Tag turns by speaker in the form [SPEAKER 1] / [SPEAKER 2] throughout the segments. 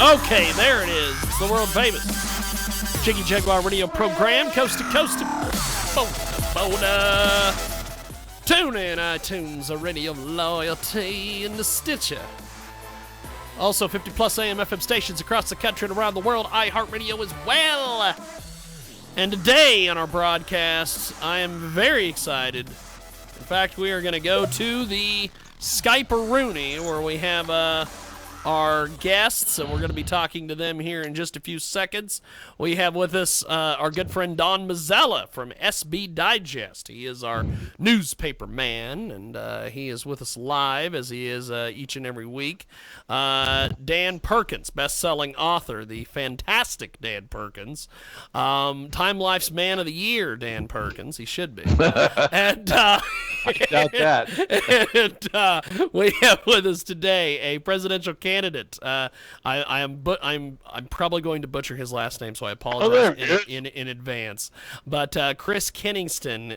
[SPEAKER 1] Okay, there it is. It's the world famous Jiggy Jaguar radio program, coast to coast. Bona. Tune in iTunes, a radio of loyalty, and the Stitcher. Also, 50 plus AM FM stations across the country and around the world, iHeartRadio as well. And today on our broadcast, I am very excited. In fact, we are going to go to the Skype-a-rooney, where we have our guests, and we're going to be talking to them here in just a few seconds. We have with us our good friend Don Mazzella from SB Digest. He is our newspaper man, and he is with us live, as he is each and every week. Dan Perkins, best-selling author, the fantastic Dan Perkins. Time Life's Man of the Year, Dan Perkins. He should be. And
[SPEAKER 2] I doubt that.
[SPEAKER 1] And we have with us today a presidential candidate. I'm probably going to butcher his last name, so I apologize in advance. But Chris Keniston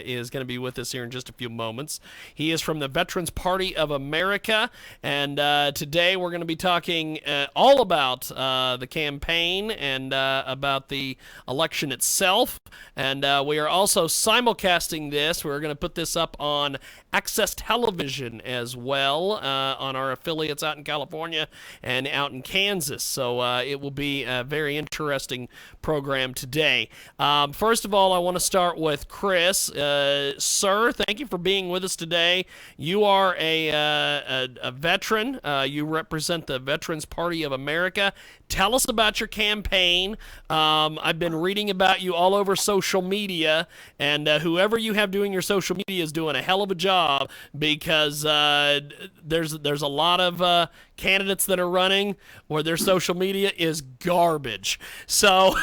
[SPEAKER 1] is going to be with us here in just a few moments. He is from the Veterans Party of America, and today we're going to be talking all about the campaign and about the election itself. And we are also simulcasting this. We're going to put this up on Access Television as well, on our affiliates out in California and out in Kansas. So it will be a very interesting program today. First of all, I want to start with Chris. Sir, thank you for being with us today. You are a veteran. You represent the Veterans Party of America. Tell us about your campaign. I've been reading about you all over social media, and whoever you have doing your social media is doing a hell of a job, because there's a lot of candidates that are running where their social media is garbage. So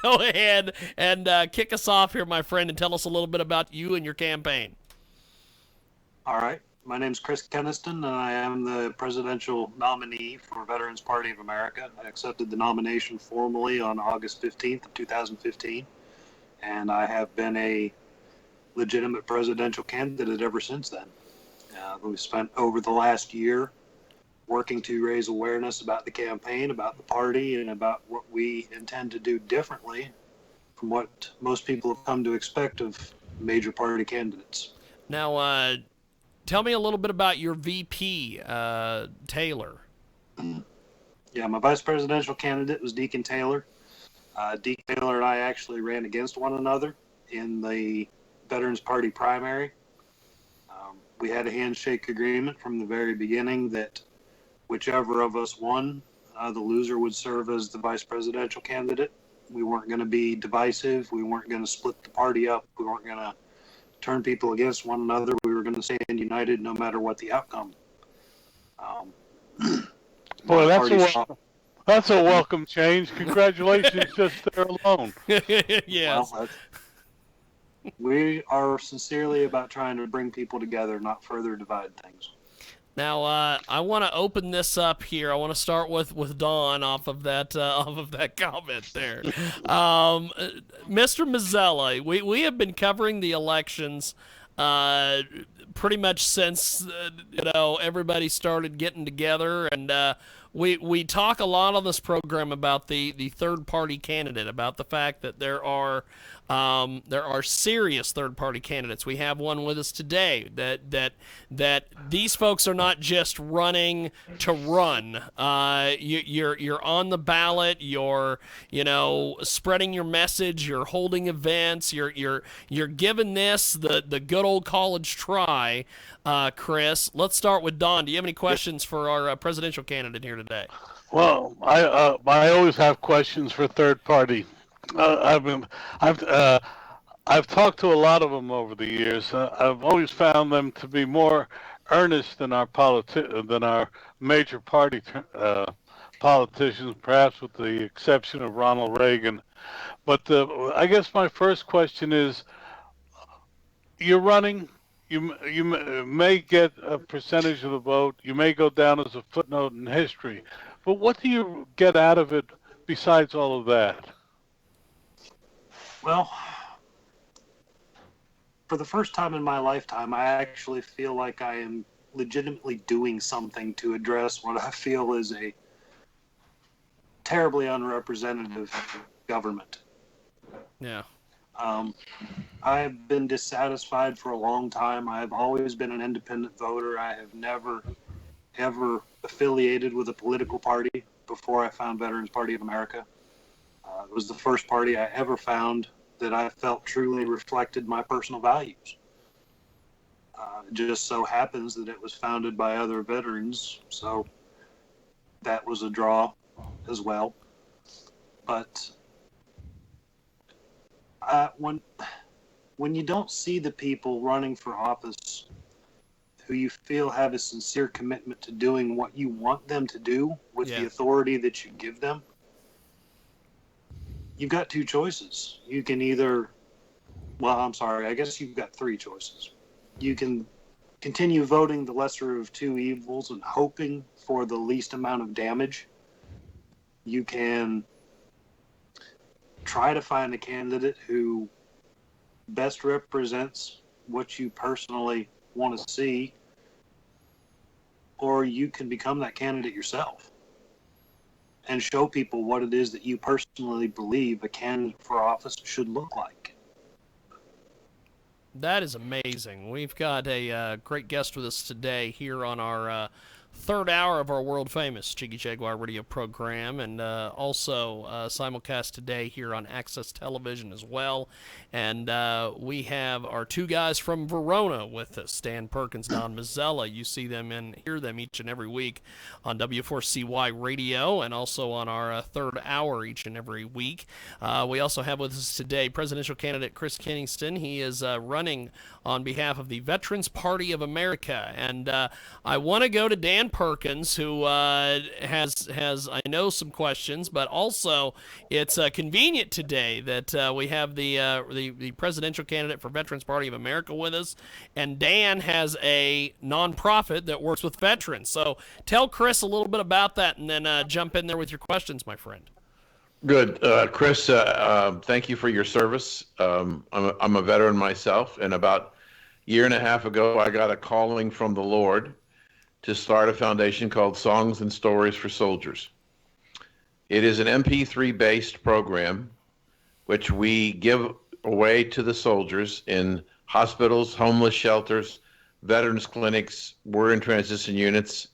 [SPEAKER 1] go ahead and kick us off here, my friend, and tell us a little bit about you and your campaign.
[SPEAKER 3] All right. My name's Chris Keniston, and I am the presidential nominee for Veterans Party of America. I accepted the nomination formally on August 15th of 2015, and I have been a legitimate presidential candidate ever since then. We've spent over the last year working to raise awareness about the campaign, about the party, and about what we intend to do differently from what most people have come to expect of major party candidates.
[SPEAKER 1] Now, tell me a little bit about your VP, Taylor.
[SPEAKER 3] Yeah, my vice presidential candidate was Deacon Taylor. Deacon Taylor and I actually ran against one another in the Veterans Party primary. We had a handshake agreement from the very beginning that whichever of us won, the loser would serve as the vice presidential candidate. We weren't going to be divisive. We weren't going to split the party up. We weren't going to turn people against one another. We were going to stand united no matter what the outcome.
[SPEAKER 2] Boy, that's a welcome change. Congratulations just there alone.
[SPEAKER 1] Yes.
[SPEAKER 3] Well, we are sincerely about trying to bring people together, not further divide things.
[SPEAKER 1] Now, I want to open this up here. I want to start with Don off of that comment there. Mr. Mazzella, we have been covering the elections pretty much since everybody started getting together, and we talk a lot on this program about the third party candidate, about the fact that there are serious third party candidates. We have one with us today that these folks are not just running to run. You're on the ballot. You're spreading your message. You're holding events. You're giving this the good old college try. Chris, let's start with Don. Do you have any questions for our presidential candidate here today?
[SPEAKER 2] Well, I always have questions for third party. I've talked to a lot of them over the years. I've always found them to be more earnest than our major party politicians, perhaps with the exception of Ronald Reagan. But I guess my first question is: you're running. You may get a percentage of the vote. You may go down as a footnote in history. But what do you get out of it besides all of that?
[SPEAKER 3] Well, for the first time in my lifetime, I actually feel like I am legitimately doing something to address what I feel is a terribly unrepresentative government.
[SPEAKER 1] Yeah.
[SPEAKER 3] I've been dissatisfied for a long time. I've always been an independent voter. I have never, ever affiliated with a political party before I found Veterans Party of America. It was the first party I ever found that I felt truly reflected my personal values. It just so happens that it was founded by other veterans, so that was a draw as well. But when you don't see the people running for office who you feel have a sincere commitment to doing what you want them to do with the authority that you give them, you've got two choices. You can either, I guess you've got three choices. You can continue voting the lesser of two evils and hoping for the least amount of damage. You can try to find a candidate who best represents what you personally want to see, or you can become that candidate yourself and show people what it is that you personally believe a candidate for office should look like.
[SPEAKER 1] That is amazing. We've got a great guest with us today here on our third hour of our world-famous Jiggy Jaguar radio program, and also simulcast today here on Access Television as well. And we have our two guys from Verona with us, Dan Perkins, Don Mazzella. You see them and hear them each and every week on W4CY Radio and also on our third hour each and every week. We also have with us today presidential candidate Chris Keniston. He is running on behalf of the Veterans Party of America. And I want to go to Dan Perkins, who has I know some questions, but also it's convenient today that we have the presidential candidate for Veterans Party of America with us, and Dan has a nonprofit that works with veterans. So tell Chris a little bit about that, and then jump in there with your questions, my friend.
[SPEAKER 4] Good. Chris, thank you for your service. I'm a veteran myself, and about a year and a half ago, I got a calling from the Lord to start a foundation called Songs and Stories for Soldiers. It is an MP3-based program which we give away to the soldiers in hospitals, homeless shelters, veterans clinics. We're in transition units,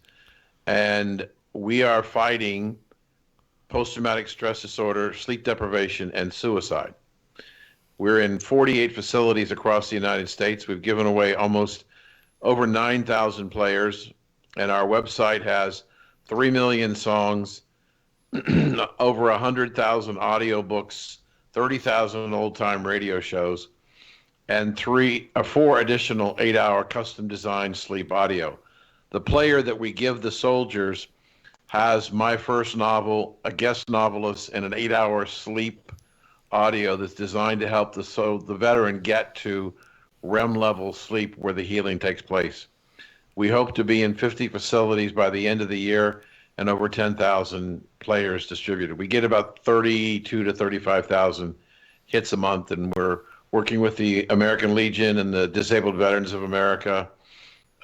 [SPEAKER 4] and we are fighting post-traumatic stress disorder, sleep deprivation, and suicide. We're in 48 facilities across the United States. We've given away almost over 9,000 players, and our website has 3 million songs, over 100,000 audiobooks, 30,000 old-time radio shows, and 4 additional 8-hour custom-designed sleep audio. The player that we give the soldiers has my first novel, a guest novelist, and an 8-hour sleep audio that's designed to help the veteran get to REM level sleep where the healing takes place. We hope to be in 50 facilities by the end of the year and over 10,000 players distributed. We get about 32 to 35,000 hits a month, and we're working with the American Legion and the Disabled Veterans of America,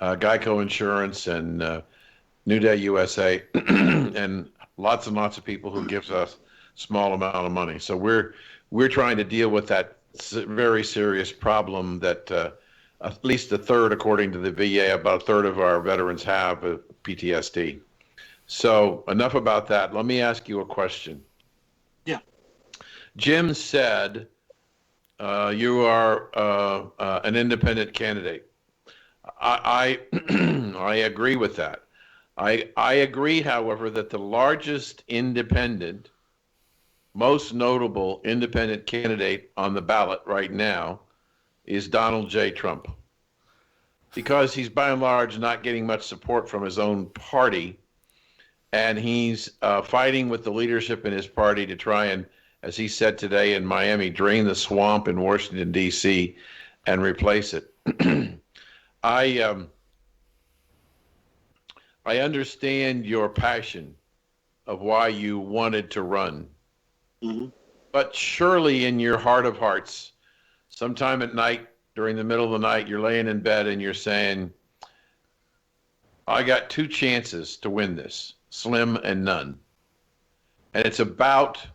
[SPEAKER 4] Geico Insurance, and New Day USA, and lots of people who gives us small amount of money. So we're trying to deal with that very serious problem that at least a third, according to the VA, about a third of our veterans have PTSD. So enough about that. Let me ask you a question.
[SPEAKER 3] Yeah.
[SPEAKER 4] Jim said you are an independent candidate. I agree with that. I agree, however, that the largest independent, most notable independent candidate on the ballot right now is Donald J. Trump, because he's by and large not getting much support from his own party, and he's fighting with the leadership in his party to try and, as he said today in Miami, drain the swamp in Washington, D.C. and replace it. I understand your passion of why you wanted to run.
[SPEAKER 3] Mm-hmm.
[SPEAKER 4] But surely in your heart of hearts, sometime at night, during the middle of the night, you're laying in bed and you're saying, I got 2 chances to win this, slim and none. and it's about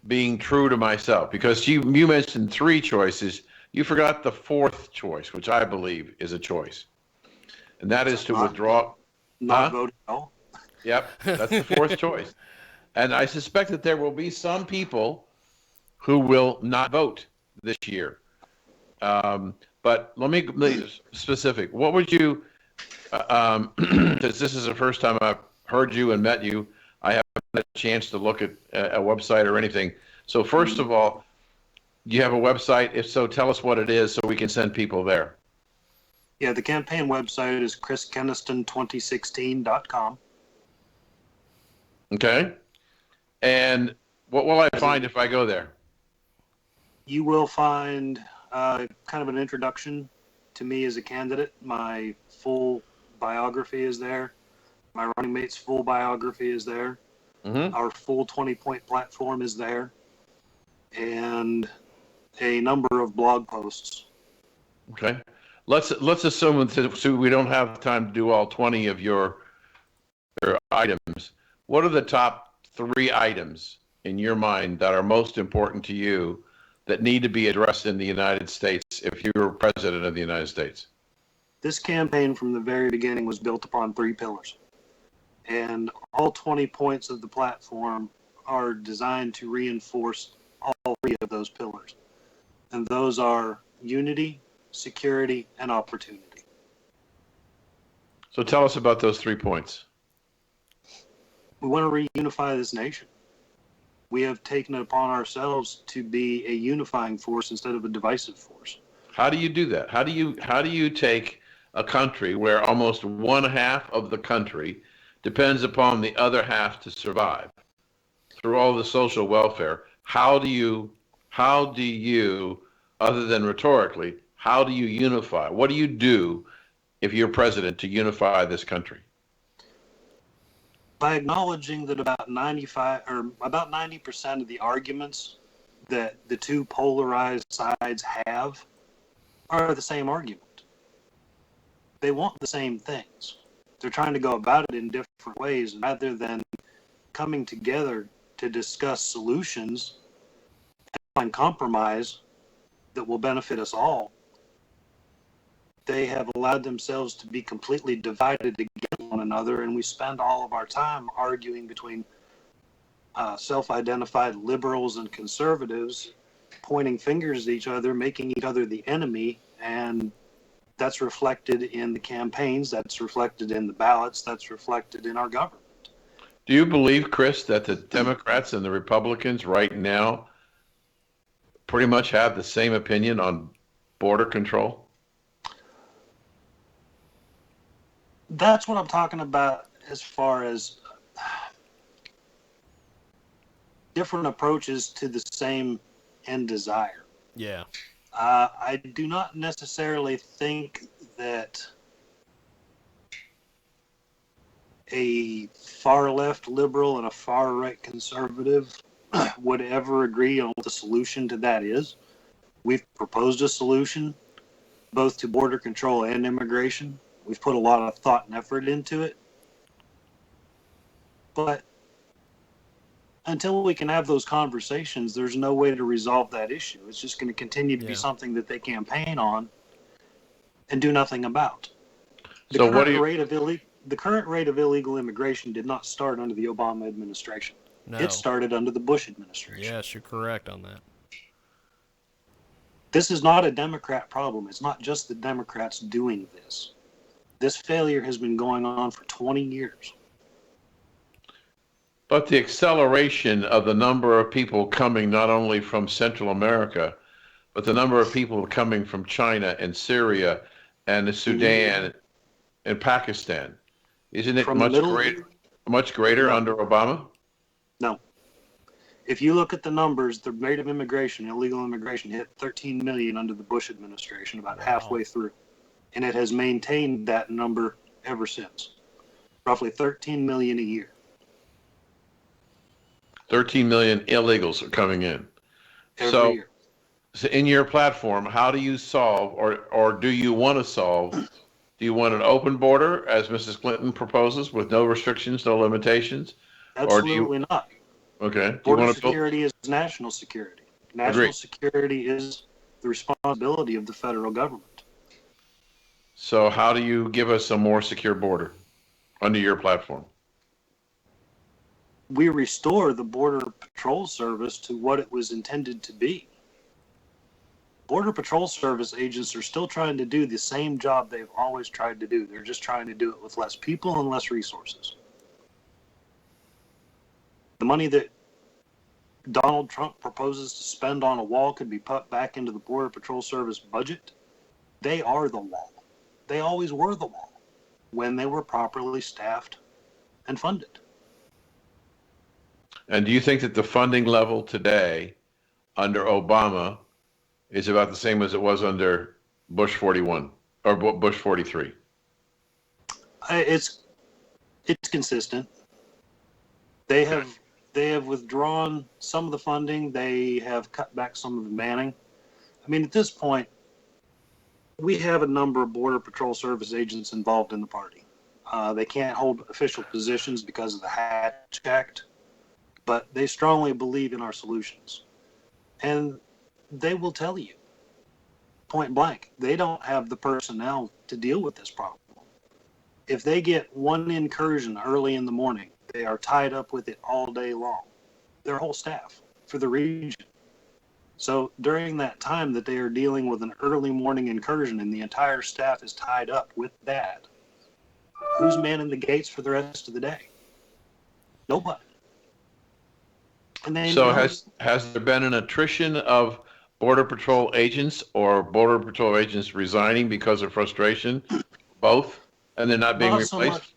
[SPEAKER 4] being true to myself. Because you mentioned three choices. You forgot the fourth choice, which I believe is a choice, and that is to withdraw.
[SPEAKER 3] Not vote at all.
[SPEAKER 4] Yep, that's the fourth choice. And I suspect that there will be some people who will not vote this year. But let me be specific. What would you, because this is the first time I've heard you and met you, I haven't had a chance to look at a website or anything. So first of all, do you have a website? If so, tell us what it is so we can send people there.
[SPEAKER 3] Yeah, the campaign website is chriskeniston2016.com.
[SPEAKER 4] Okay. And what will I find if I go there?
[SPEAKER 3] You will find kind of an introduction to me as a candidate. My full biography is there. My running mate's full biography is there.
[SPEAKER 4] Mm-hmm.
[SPEAKER 3] Our full 20-point platform is there. And a number of blog posts.
[SPEAKER 4] Okay. Let's assume so we don't have time to do all 20 of your items. What are the top 3 items in your mind that are most important to you that need to be addressed in the United States if you were president of the United States?
[SPEAKER 3] This campaign from the very beginning was built upon 3 pillars. And all 20 points of the platform are designed to reinforce all 3 of those pillars. And those are unity, security, and opportunity.
[SPEAKER 4] So tell us about those 3 points.
[SPEAKER 3] We want to reunify this nation. We have taken it upon ourselves to be a unifying force instead of a divisive force.
[SPEAKER 4] How do you do that? How do you take a country where almost one half of the country depends upon the other half to survive through all the social welfare? How do you, other than rhetorically, how do you unify? What do you do if you're president to unify this country?
[SPEAKER 3] By acknowledging that about 90% of the arguments that the 2 polarized sides have are the same argument. They want the same things. They're trying to go about it in different ways rather than coming together to discuss solutions and find compromise that will benefit us all. They have allowed themselves to be completely divided against one another, and we spend all of our time arguing between self-identified liberals and conservatives, pointing fingers at each other, making each other the enemy, and that's reflected in the campaigns, that's reflected in the ballots, that's reflected in our government.
[SPEAKER 4] Do you believe, Chris, that the Democrats and the Republicans right now pretty much have the same opinion on border control?
[SPEAKER 3] That's what I'm talking about as far as different approaches to the same end desire.
[SPEAKER 1] Yeah.
[SPEAKER 3] I do not necessarily think that a far left liberal and a far right conservative would ever agree on what the solution to that is. We've proposed a solution both to border control and immigration. We've put a lot of thought and effort into it. But until we can have those conversations, there's no way to resolve that issue. It's just going to continue to be something that they campaign on and do nothing about. The current rate of illegal immigration did not start under the Obama administration.
[SPEAKER 1] No.
[SPEAKER 3] It started under the Bush administration.
[SPEAKER 1] Yes, you're correct on that.
[SPEAKER 3] This is not a Democrat problem. It's not just the Democrats doing this. This failure has been going on for 20 years.
[SPEAKER 4] But the acceleration of the number of people coming not only from Central America, but the number of people coming from China and Syria and the Sudan and Pakistan, isn't it much greater under Obama?
[SPEAKER 3] No. If you look at the numbers, the rate of immigration, illegal immigration, hit 13 million under the Bush administration, about halfway through. And it has maintained that number ever since. Roughly 13 million a year.
[SPEAKER 4] 13 million illegals are coming in.
[SPEAKER 3] Every year.
[SPEAKER 4] So in your platform, how do you solve, or do you want to solve, do you want an open border, as Mrs. Clinton proposes, with no restrictions, no limitations?
[SPEAKER 3] Absolutely not.
[SPEAKER 4] Okay. Do you
[SPEAKER 3] Border
[SPEAKER 4] want to build?
[SPEAKER 3] security is national security. National
[SPEAKER 4] Agreed.
[SPEAKER 3] security is the responsibility of the federal government.
[SPEAKER 4] So how do you give us a more secure border under your platform?
[SPEAKER 3] We restore the Border Patrol Service to what it was intended to be. Border Patrol Service agents are still trying to do the same job they've always tried to do. They're just trying to do it with less people and less resources. The money that Donald Trump proposes to spend on a wall could be put back into the Border Patrol Service budget. They are the wall. They always were the wall when they were properly staffed and funded.
[SPEAKER 4] And do you think that the funding level today under Obama is about the same as it was under Bush 41 or Bush 43?
[SPEAKER 3] It's consistent. They have withdrawn some of the funding. They have cut back some of the manning. I mean, at this point, we have a number of Border Patrol Service agents involved in the party. They can't hold official positions because of the Hatch Act, but they strongly believe in our solutions. And they will tell you, point blank, they don't have the personnel to deal with this problem. If they get one incursion early in the morning, they are tied up with it all day long. Their whole staff for the region. So during that time that they are dealing with an early morning incursion and the entire staff is tied up with that, who's manning the gates for the rest of the day? Nobody. And
[SPEAKER 4] So has there been an attrition of Border Patrol agents or Border Patrol agents resigning because of frustration? Both? And they're not being replaced?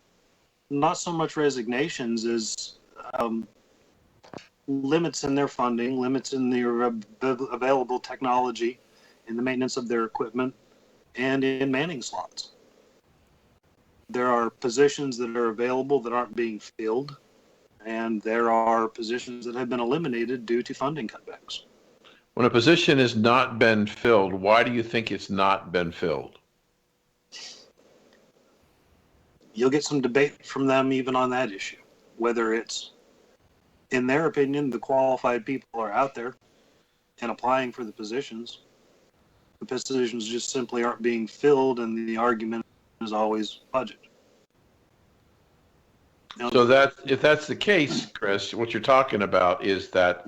[SPEAKER 3] Not so much resignations as limits in their funding, limits in their available technology, in the maintenance of their equipment, and in manning slots. There are positions that are available that aren't being filled, and there are positions that have been eliminated due to funding cutbacks.
[SPEAKER 4] When a position has not been filled, why do you think it's not been filled?
[SPEAKER 3] You'll get some debate from them even on that issue, whether it's, in their opinion, the qualified people are out there and applying for the positions. The positions just simply aren't being filled, and the argument is always budget.
[SPEAKER 4] So that if that's the case, Chris, what you're talking about is that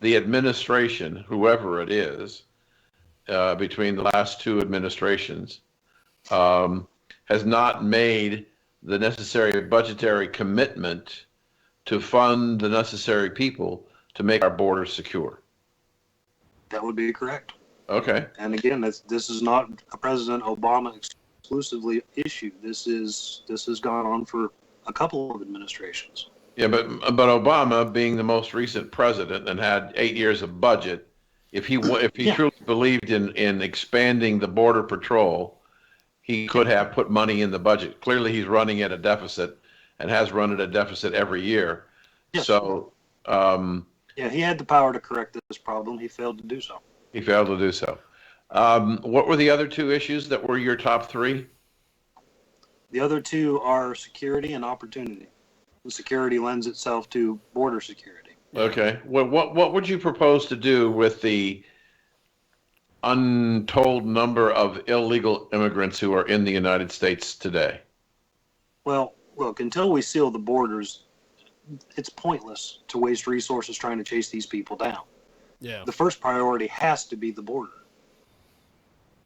[SPEAKER 4] the administration, whoever it is, between the last two administrations, has not made the necessary budgetary commitment to fund the necessary people to make our border secure.
[SPEAKER 3] That would be correct.
[SPEAKER 4] Okay.
[SPEAKER 3] And again, this is not a President Obama exclusively issue. This has gone on for a couple of administrations.
[SPEAKER 4] Yeah, but Obama, being the most recent president and had 8 years of budget, if he truly believed in expanding the border patrol, he could have put money in the budget. Clearly, he's running at a deficit and has run at a deficit every year.
[SPEAKER 3] Yes.
[SPEAKER 4] So,
[SPEAKER 3] he had the power to correct this problem. He failed to do so.
[SPEAKER 4] He failed to do so. What were the other two issues that were your top three?
[SPEAKER 3] The other two are security and opportunity. The security lends itself to border security.
[SPEAKER 4] Okay. What would you propose to do with the untold number of illegal immigrants who are in the United States today?
[SPEAKER 3] Well, look, until we seal the borders, it's pointless to waste resources trying to chase these people down.
[SPEAKER 1] Yeah.
[SPEAKER 3] The first priority has to be the border.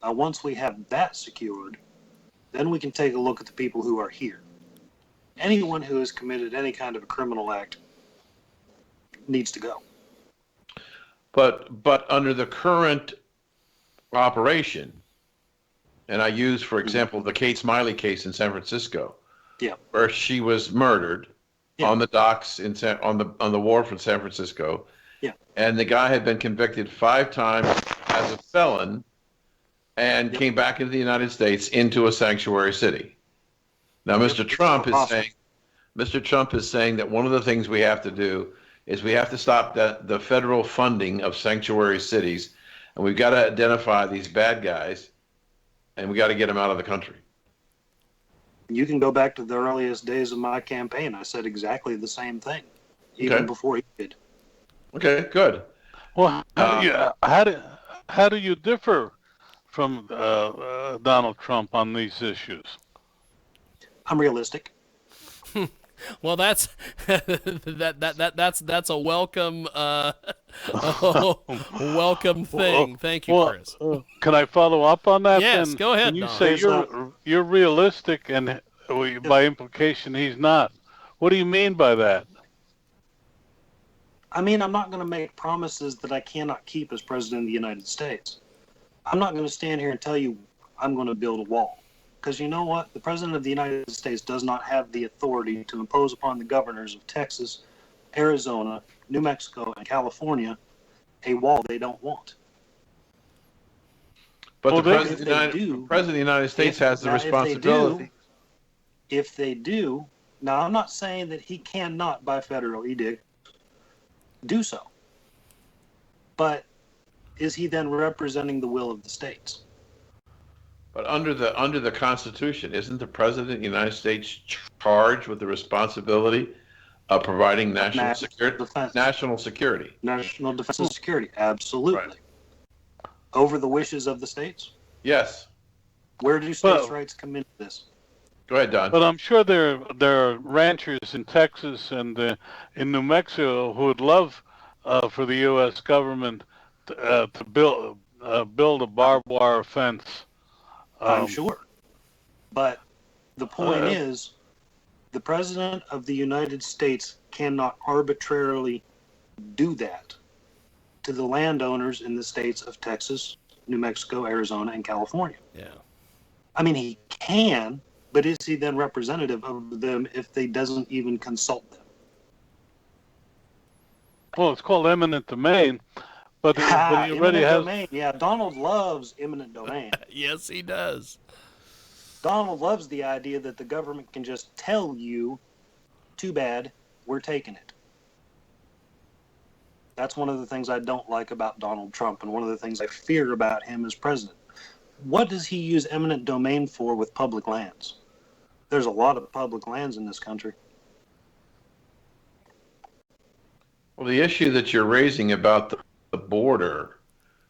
[SPEAKER 3] Once we have that secured, then we can take a look at the people who are here. Anyone who has committed any kind of a criminal act needs to go.
[SPEAKER 4] But under the current operation, and I use, for example, the Kate Smiley case in San Francisco, where she was murdered on the docks on the wharf in San Francisco, and the guy had been convicted 5 times as a felon, and came back into the United States into a sanctuary city. Now, Mr. Trump is saying that one of the things we have to do is we have to stop the federal funding of sanctuary cities, and we've got to identify these bad guys, and we got to get them out of the country.
[SPEAKER 3] You can go back to the earliest days of my campaign. I said exactly the same thing, even before he did.
[SPEAKER 4] Okay, good.
[SPEAKER 2] Well, how do you differ from Donald Trump on these issues?
[SPEAKER 3] I'm realistic.
[SPEAKER 1] Well, that's that's a welcome welcome thing. Thank you,
[SPEAKER 2] Well,
[SPEAKER 1] Chris.
[SPEAKER 2] can I follow up on that
[SPEAKER 1] Yes,
[SPEAKER 2] then?
[SPEAKER 1] go
[SPEAKER 2] When
[SPEAKER 1] ahead,
[SPEAKER 2] you
[SPEAKER 1] Don.
[SPEAKER 2] say
[SPEAKER 3] There's
[SPEAKER 2] you're realistic, and by implication he's not, what do you mean by that?
[SPEAKER 3] I mean, I'm not going to make promises that I cannot keep as president of the United States. I'm not going to stand here and tell you I'm going to build a wall. Because you know what? The President of the United States does not have the authority to impose upon the governors of Texas, Arizona, New Mexico, and California a wall they don't want.
[SPEAKER 4] But
[SPEAKER 2] Well,
[SPEAKER 4] the
[SPEAKER 2] they-
[SPEAKER 4] president,
[SPEAKER 3] If they do,
[SPEAKER 4] president of the United States has the
[SPEAKER 3] now
[SPEAKER 4] responsibility.
[SPEAKER 3] if they do, now I'm not saying that he cannot, by federal edict, do so. But is he then representing the will of the states?
[SPEAKER 4] But under the Constitution, isn't the president of the United States charged with the responsibility of providing national security?
[SPEAKER 3] Defense.
[SPEAKER 4] National security.
[SPEAKER 3] National defense and security, absolutely.
[SPEAKER 4] Right.
[SPEAKER 3] Over the wishes of the states?
[SPEAKER 4] Yes.
[SPEAKER 3] Where do states' rights come into this?
[SPEAKER 4] Go ahead, Don.
[SPEAKER 2] But I'm sure there are ranchers in Texas and in New Mexico who would love for the U.S. government to build a barbed wire fence.
[SPEAKER 3] I'm sure. But the point is, the President of the United States cannot arbitrarily do that to the landowners in the states of Texas, New Mexico, Arizona, and California.
[SPEAKER 1] Yeah.
[SPEAKER 3] I mean, he can, but is he then representative of them if they doesn't even consult them?
[SPEAKER 2] Well, it's called eminent domain, but he already has.
[SPEAKER 3] Domain. Yeah, Donald loves eminent domain.
[SPEAKER 1] Yes, he does.
[SPEAKER 3] Donald loves the idea that the government can just tell you, too bad, we're taking it. That's one of the things I don't like about Donald Trump, and one of the things I fear about him as president. What does he use eminent domain for with public lands? There's a lot of public lands in this country.
[SPEAKER 4] Well, the issue that you're raising about the border,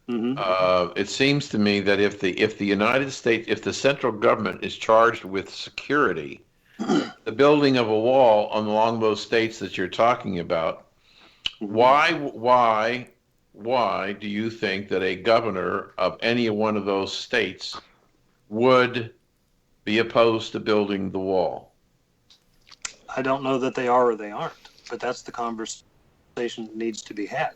[SPEAKER 4] it seems to me that if the United States, if the central government is charged with security, the building of a wall along those states that you're talking about, why do you think that a governor of any one of those states would be opposed to building the wall?
[SPEAKER 3] I don't know that they are or they aren't, but that's the conversation that needs to be had.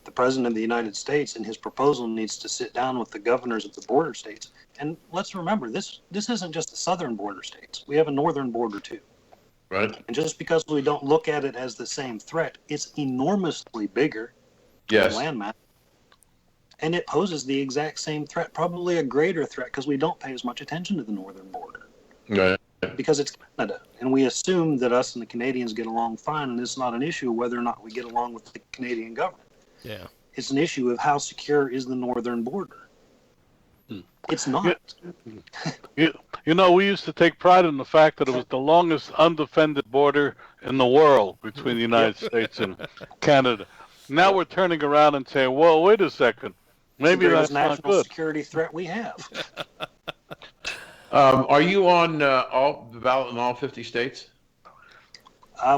[SPEAKER 3] The President of the United States in his proposal needs to sit down with the governors of the border states. And let's remember, this isn't just the southern border states. We have a northern border too.
[SPEAKER 4] Right.
[SPEAKER 3] And just because we don't look at it as the same threat, it's enormously bigger
[SPEAKER 4] Yes.
[SPEAKER 3] than landmass. And it poses the exact same threat, probably a greater threat, because we don't pay as much attention to the northern border.
[SPEAKER 4] Right.
[SPEAKER 3] Because it's Canada. And we assume that us and the Canadians get along fine, and it's not an issue whether or not we get along with the Canadian government.
[SPEAKER 1] Yeah.
[SPEAKER 3] It's an issue of how secure is the northern border. It's not.
[SPEAKER 2] You know, we used to take pride in the fact that it was the longest undefended border in the world between the United States and Canada. Now we're turning around and saying, "Well, wait a second, maybe that's not
[SPEAKER 3] national
[SPEAKER 2] good."
[SPEAKER 3] security threat we have.
[SPEAKER 4] Are you on all the ballot in all 50 states?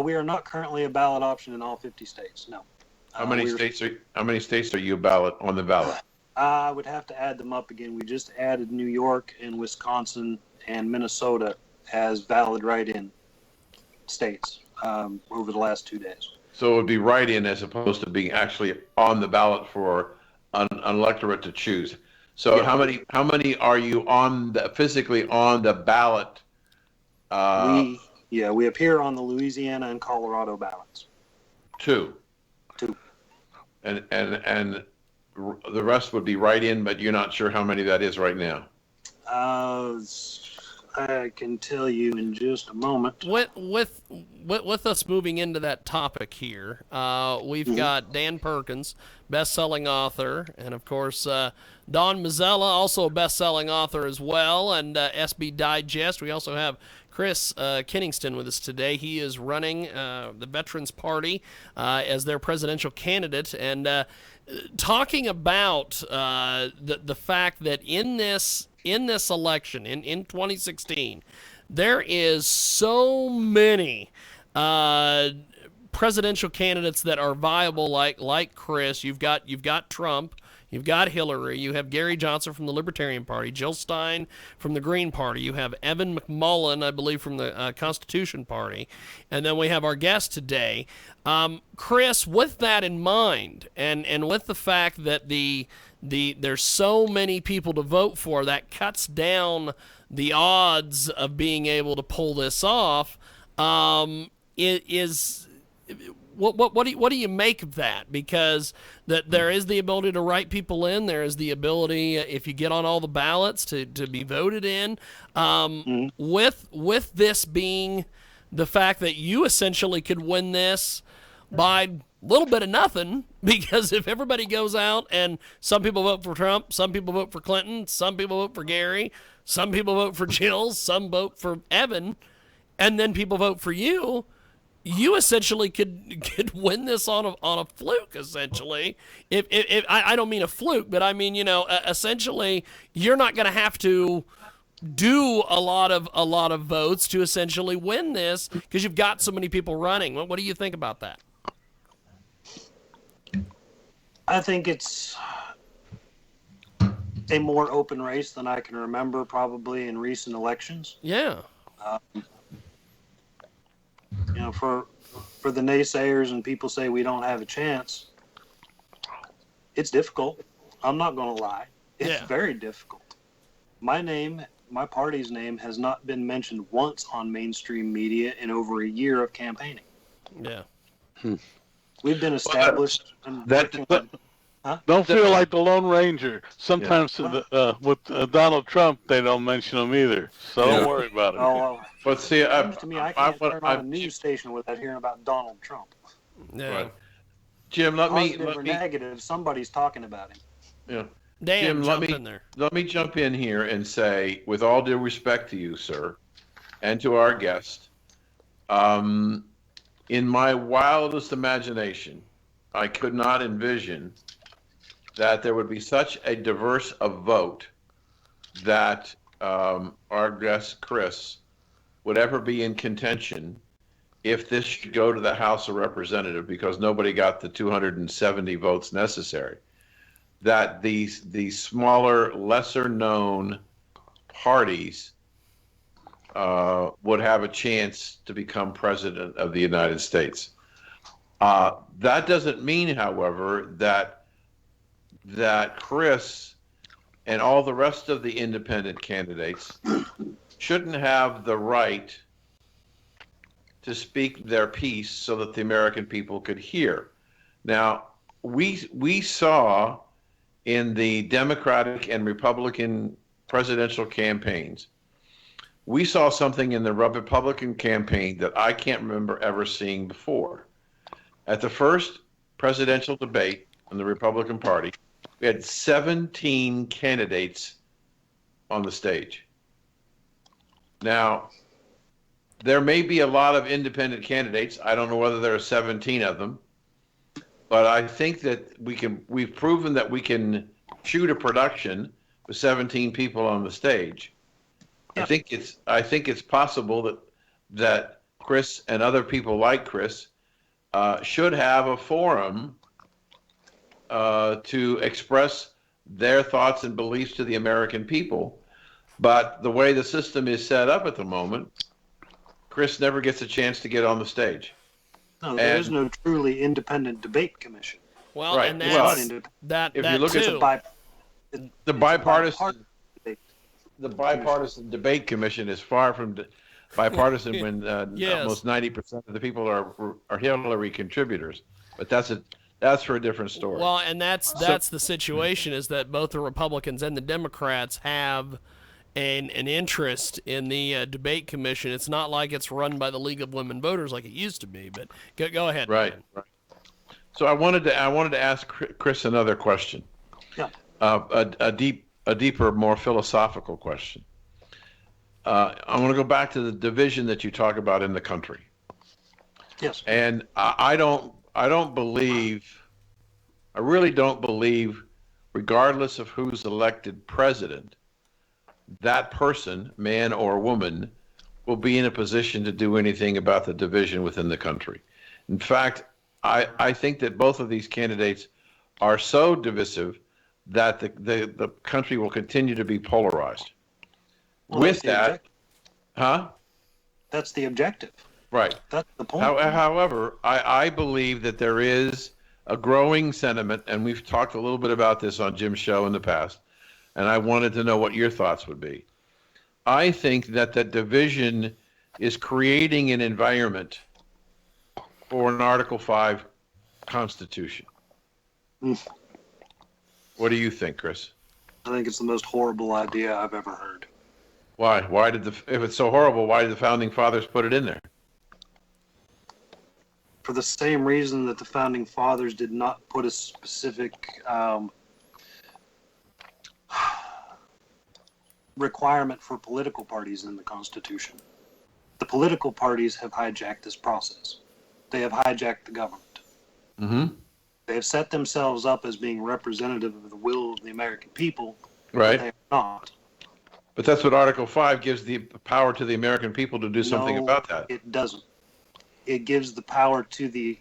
[SPEAKER 3] We are not currently a ballot option in all 50 states. No.
[SPEAKER 4] How many states are you on the ballot?
[SPEAKER 3] I would have to add them up again. We just added New York and Wisconsin and Minnesota as valid write-in states over the last 2 days.
[SPEAKER 4] So it would be write-in as opposed to being actually on the ballot for an electorate to choose. So
[SPEAKER 3] Yeah.
[SPEAKER 4] how many are you physically on the ballot?
[SPEAKER 3] We appear on the Louisiana and Colorado ballots.
[SPEAKER 4] Two. And the rest would be write-in, but you're not sure how many that is right now.
[SPEAKER 3] I can tell you in just a moment.
[SPEAKER 1] With us moving into that topic here, we've got Dan Perkins, best-selling author, and of course Don Mazzella, also a best-selling author as well, and SB Digest. We also have Chris Keniston with us today. He is running the Veterans Party as their presidential candidate, and talking about the fact that in this election in 2016, there is so many presidential candidates that are viable, like Chris. You've got Trump. You've got Hillary. You have Gary Johnson from the Libertarian Party, Jill Stein from the Green Party. You have Evan McMullin, I believe, from the Constitution Party. And then we have our guest today. Chris, with that in mind, and with the fact that there's so many people to vote for, that cuts down the odds of being able to pull this off. What do you make of that? Because that there is the ability to write people in. There is the ability, if you get on all the ballots, to be voted in. With this being the fact that you essentially could win this by a little bit of nothing, because if everybody goes out and some people vote for Trump, some people vote for Clinton, some people vote for Gary, some people vote for Jill, some vote for Evan, and then people vote for you, you essentially could win this on a fluke. Essentially, if I don't mean a fluke, but I mean, essentially you're not going to have to do a lot of votes to essentially win this because you've got so many people running. What do you think about that?
[SPEAKER 3] I think it's a more open race than I can remember, probably in recent elections.
[SPEAKER 1] Yeah.
[SPEAKER 3] For the naysayers and people say we don't have a chance, it's difficult. I'm not going to lie. It's very difficult. My party's name has not been mentioned once on mainstream media in over a year of campaigning.
[SPEAKER 1] Yeah.
[SPEAKER 3] We've been established.
[SPEAKER 2] Don't feel like the Lone Ranger. Sometimes with Donald Trump, they don't mention him either. So don't worry about it.
[SPEAKER 4] But see,
[SPEAKER 3] to me, I can't turn on a news station without hearing about Donald Trump.
[SPEAKER 1] Yeah.
[SPEAKER 4] Right. Jim, let me
[SPEAKER 3] negative. Somebody's talking about him.
[SPEAKER 4] Yeah.
[SPEAKER 1] Dan,
[SPEAKER 4] Jim,
[SPEAKER 1] in there.
[SPEAKER 4] Let me jump in here and say, with all due respect to you, sir, and to our guest, in my wildest imagination, I could not envision that there would be such a diverse a vote that our guest Chris would ever be in contention if this should go to the House of Representatives, because nobody got the 270 votes necessary. That the smaller, lesser known parties would have a chance to become president of the United States. That doesn't mean, however, that Chris and all the rest of the independent candidates shouldn't have the right to speak their piece so that the American people could hear. Now, we saw in the Democratic and Republican presidential campaigns, we saw something in the Republican campaign that I can't remember ever seeing before. At the first presidential debate in the Republican Party, we had 17 candidates on the stage. Now, there may be a lot of independent candidates. I don't know whether there are 17 of them, but I think that we've proven that we can shoot a production with 17 people on the stage. Yeah. I think it's possible that Chris and other people like Chris should have a forum to express their thoughts and beliefs to the American people. But the way the system is set up at the moment, Chris never gets a chance to get on the stage.
[SPEAKER 3] No, there is no truly independent debate commission.
[SPEAKER 1] Well, right. And that's, if you look
[SPEAKER 4] at the bipartisan debate commission is far from bipartisan when almost 90% of the people are Hillary contributors. But that's for a different story.
[SPEAKER 1] Well, and that's the situation, is that both the Republicans and the Democrats have an interest in the debate commission. It's not like it's run by the League of Women Voters like it used to be. But go ahead.
[SPEAKER 4] Right. So I wanted to ask Chris another question.
[SPEAKER 3] Yeah.
[SPEAKER 4] A deeper, more philosophical question. I'm going to go back to the division that you talk about in the country.
[SPEAKER 3] Yes.
[SPEAKER 4] And I don't believe, I really don't believe, regardless of who's elected president, that person, man or woman, will be in a position to do anything about the division within the country. In fact, I think that both of these candidates are so divisive that the country will continue to be polarized.
[SPEAKER 3] Well,
[SPEAKER 4] With that, huh?
[SPEAKER 3] That's the objective.
[SPEAKER 4] Right.
[SPEAKER 3] That's the point.
[SPEAKER 4] However, I believe that there is a growing sentiment, and we've talked a little bit about this on Jim's show in the past, and I wanted to know what your thoughts would be. I think that the division is creating an environment for an Article 5 Constitution.
[SPEAKER 3] Mm.
[SPEAKER 4] What do you think, Chris?
[SPEAKER 3] I think it's the most horrible idea I've ever heard.
[SPEAKER 4] Why? If it's so horrible, why did the Founding Fathers put it in there?
[SPEAKER 3] For the same reason that the Founding Fathers did not put a specific requirement for political parties in the Constitution. The political parties have hijacked this process. They have hijacked the government.
[SPEAKER 4] Mm-hmm.
[SPEAKER 3] They have set themselves up as being representative of the will of the American people.
[SPEAKER 4] Right.
[SPEAKER 3] But they are not.
[SPEAKER 4] But that's what Article 5 gives the power to the American people to do something about that.
[SPEAKER 3] It doesn't. It gives the power to the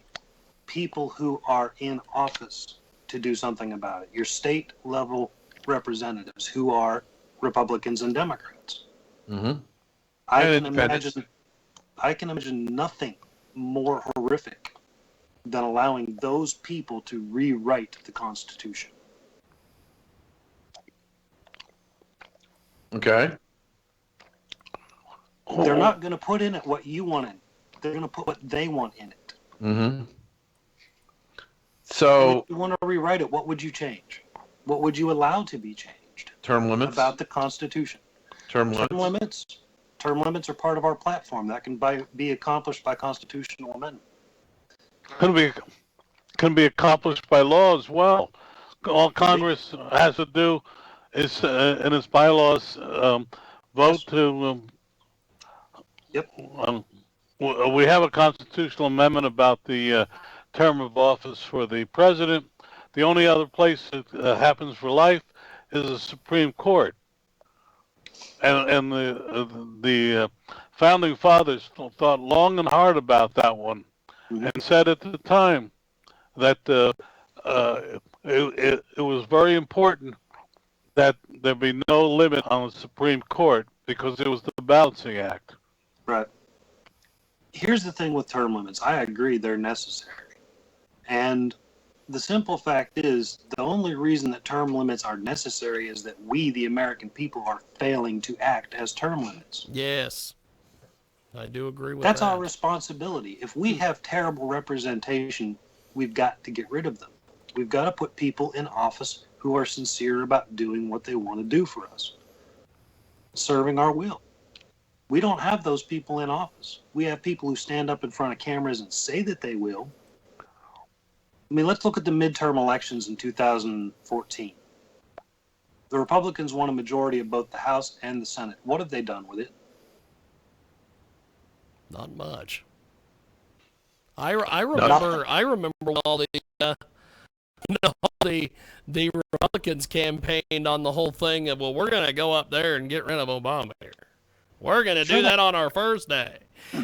[SPEAKER 3] people who are in office to do something about it. Your state level representatives who are Republicans and Democrats.
[SPEAKER 4] Mm-hmm.
[SPEAKER 3] I can imagine nothing more horrific than allowing those people to rewrite the Constitution.
[SPEAKER 4] Okay.
[SPEAKER 3] They're not going to put in it what you want in. They're going to put what they want in it.
[SPEAKER 4] Mm-hmm. So,
[SPEAKER 3] if you want to rewrite it, what would you change? What would you allow to be changed?
[SPEAKER 4] Term limits?
[SPEAKER 3] About the Constitution.
[SPEAKER 4] Term limits?
[SPEAKER 3] Term limits are part of our platform. That can be accomplished by constitutional amendment.
[SPEAKER 2] Can be accomplished by law as well. All Congress has to do is, in its bylaws, vote to.
[SPEAKER 3] Yep.
[SPEAKER 2] We have a constitutional amendment about the term of office for the president. The only other place it happens for life is the Supreme Court. And the Founding Fathers thought long and hard about that one, mm-hmm. and said at the time that it was very important that there be no limit on the Supreme Court because it was the balancing act.
[SPEAKER 3] Right. Here's the thing with term limits. I agree they're necessary. And the simple fact is the only reason that term limits are necessary is that we, the American people, are failing to act as term limits.
[SPEAKER 1] Yes. I do agree with
[SPEAKER 3] That's
[SPEAKER 1] that.
[SPEAKER 3] our responsibility. If we have terrible representation, we've got to get rid of them. We've got to put people in office who are sincere about doing what they want to do for us, serving our will. We don't have those people in office. We have people who stand up in front of cameras and say that they will. I mean, let's look at the midterm elections in 2014. The Republicans won a majority of both the House and the Senate. What have they done with it?
[SPEAKER 1] Not much. I remember all the Republicans campaigned on the whole thing of, well, we're going to go up there and get rid of Obamacare. We're going to do that on our first day.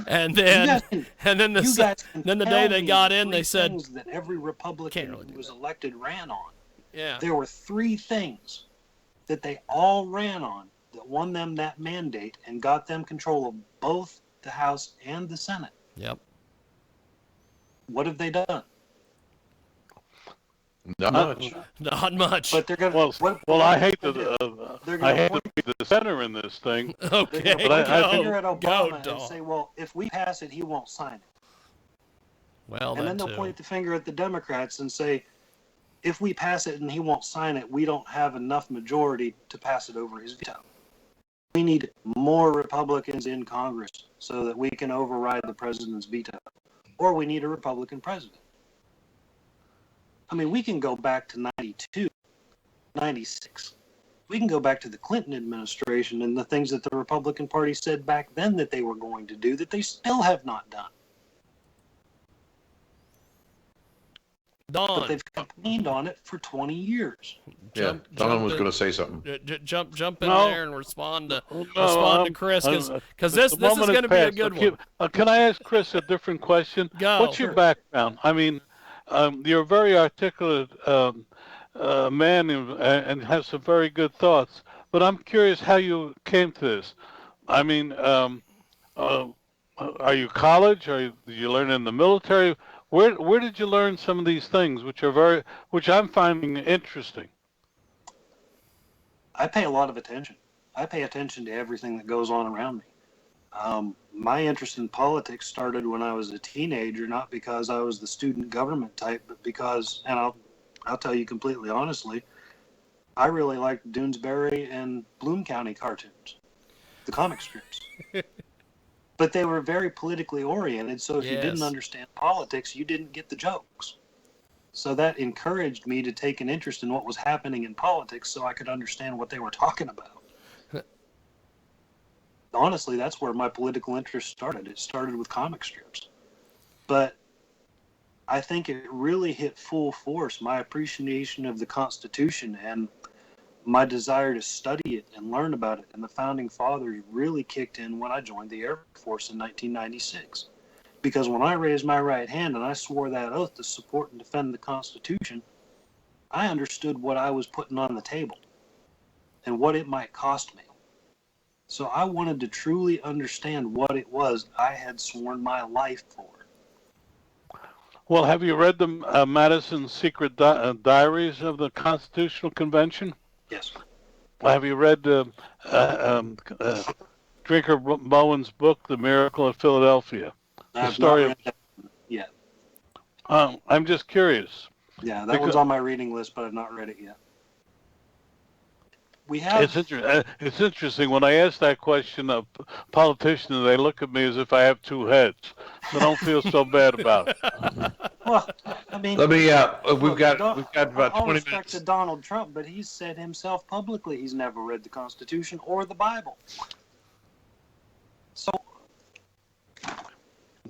[SPEAKER 1] And then the day they got in, they said
[SPEAKER 3] that every Republican who was elected ran on.
[SPEAKER 1] Yeah.
[SPEAKER 3] There were 3 things that they all ran on that won them that mandate and got them control of both the House and the Senate.
[SPEAKER 1] Yep.
[SPEAKER 3] What have they done?
[SPEAKER 4] Not much.
[SPEAKER 1] Not much.
[SPEAKER 3] But they're going to.
[SPEAKER 2] I hate to be the center in this thing.
[SPEAKER 1] Okay.
[SPEAKER 3] But I figure at Obama and say, well, if we pass it, he won't sign it.
[SPEAKER 1] Well,
[SPEAKER 3] and then they'll point the finger at the Democrats and say, if we pass it and he won't sign it, we don't have enough majority to pass it over his veto. We need more Republicans in Congress so that we can override the president's veto. Or we need a Republican president. I mean, we can go back to 92, 96. We can go back to the Clinton administration and the things that the Republican Party said back then that they were going to do that they still have not done.
[SPEAKER 1] Don.
[SPEAKER 3] But they've campaigned on it for 20 years.
[SPEAKER 4] Don was going to say something.
[SPEAKER 1] Jump in there and respond to Chris, because this is going to be a good one.
[SPEAKER 2] Can I ask Chris a different question?
[SPEAKER 1] Go.
[SPEAKER 2] What's your background? I mean, you're a very articulate man and have some very good thoughts. But I'm curious how you came to this. I mean, are you college? Did you learn in the military? Where did you learn some of these things, which I'm finding interesting?
[SPEAKER 3] I pay a lot of attention. I pay attention to everything that goes on around me. My interest in politics started when I was a teenager, not because I was the student government type, but because, and I'll tell you completely honestly, I really liked Doonesbury and Bloom County cartoons, the comic strips. But they were very politically oriented, so if you didn't understand politics, you didn't get the jokes. So that encouraged me to take an interest in what was happening in politics so I could understand what they were talking about. Honestly, that's where my political interest started. It started with comic strips. But I think it really hit full force, my appreciation of the Constitution and my desire to study it and learn about it and the Founding Fathers really kicked in when I joined the Air Force in 1996. Because when I raised my right hand and I swore that oath to support and defend the Constitution, I understood what I was putting on the table and what it might cost me. So I wanted to truly understand what it was I had sworn my life for.
[SPEAKER 2] Well, have you read the Madison's Secret Diaries of the Constitutional Convention?
[SPEAKER 3] Yes.
[SPEAKER 2] Have you read Drinker Bowen's book, The Miracle of Philadelphia?
[SPEAKER 3] I've not read that yet.
[SPEAKER 2] I'm just curious.
[SPEAKER 3] Yeah, that one's on my reading list, but I've not read it yet.
[SPEAKER 2] It's interesting. When I ask that question of politicians, they look at me as if I have two heads. So don't feel so bad about it.
[SPEAKER 3] Well, I mean,
[SPEAKER 4] we've got about 20 minutes.
[SPEAKER 3] Respect to Donald Trump, but he's said himself publicly he's never read the Constitution or the Bible. So,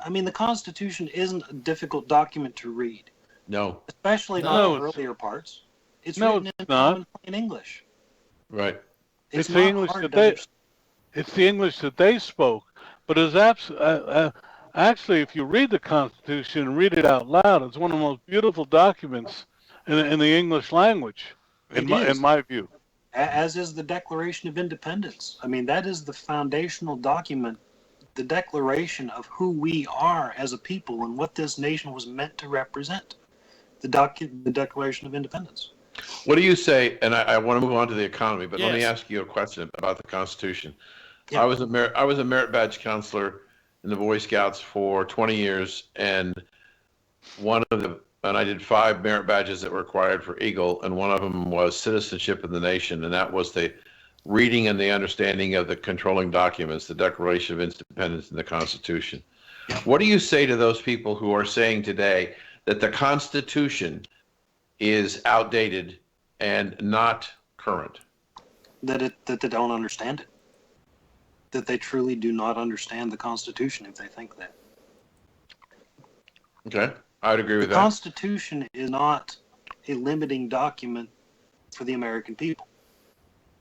[SPEAKER 3] I mean, the Constitution isn't a difficult document to read.
[SPEAKER 4] No.
[SPEAKER 3] Especially not the earlier parts. It's written in common plain English.
[SPEAKER 4] Right.
[SPEAKER 2] It's the English that they spoke, but it's actually, if you read the Constitution and read it out loud, it's one of the most beautiful documents in the English language, in my view.
[SPEAKER 3] As is the Declaration of Independence. I mean, that is the foundational document, the declaration of who we are as a people and what this nation was meant to represent. The Declaration of Independence.
[SPEAKER 4] What do you say? And I want to move on to the economy, but let me ask you a question about the Constitution. Yeah. I was a merit badge counselor in the Boy Scouts for 20 years, and I did 5 merit badges that were required for Eagle, and one of them was citizenship of the nation, and that was the reading and the understanding of the controlling documents, the Declaration of Independence and the Constitution. Yeah. What do you say to those people who are saying today that the Constitution is outdated and not current?
[SPEAKER 3] That they don't understand it. That they truly do not understand the Constitution if they think that.
[SPEAKER 4] Okay, I'd agree with that.
[SPEAKER 3] The Constitution is not a limiting document for the American people.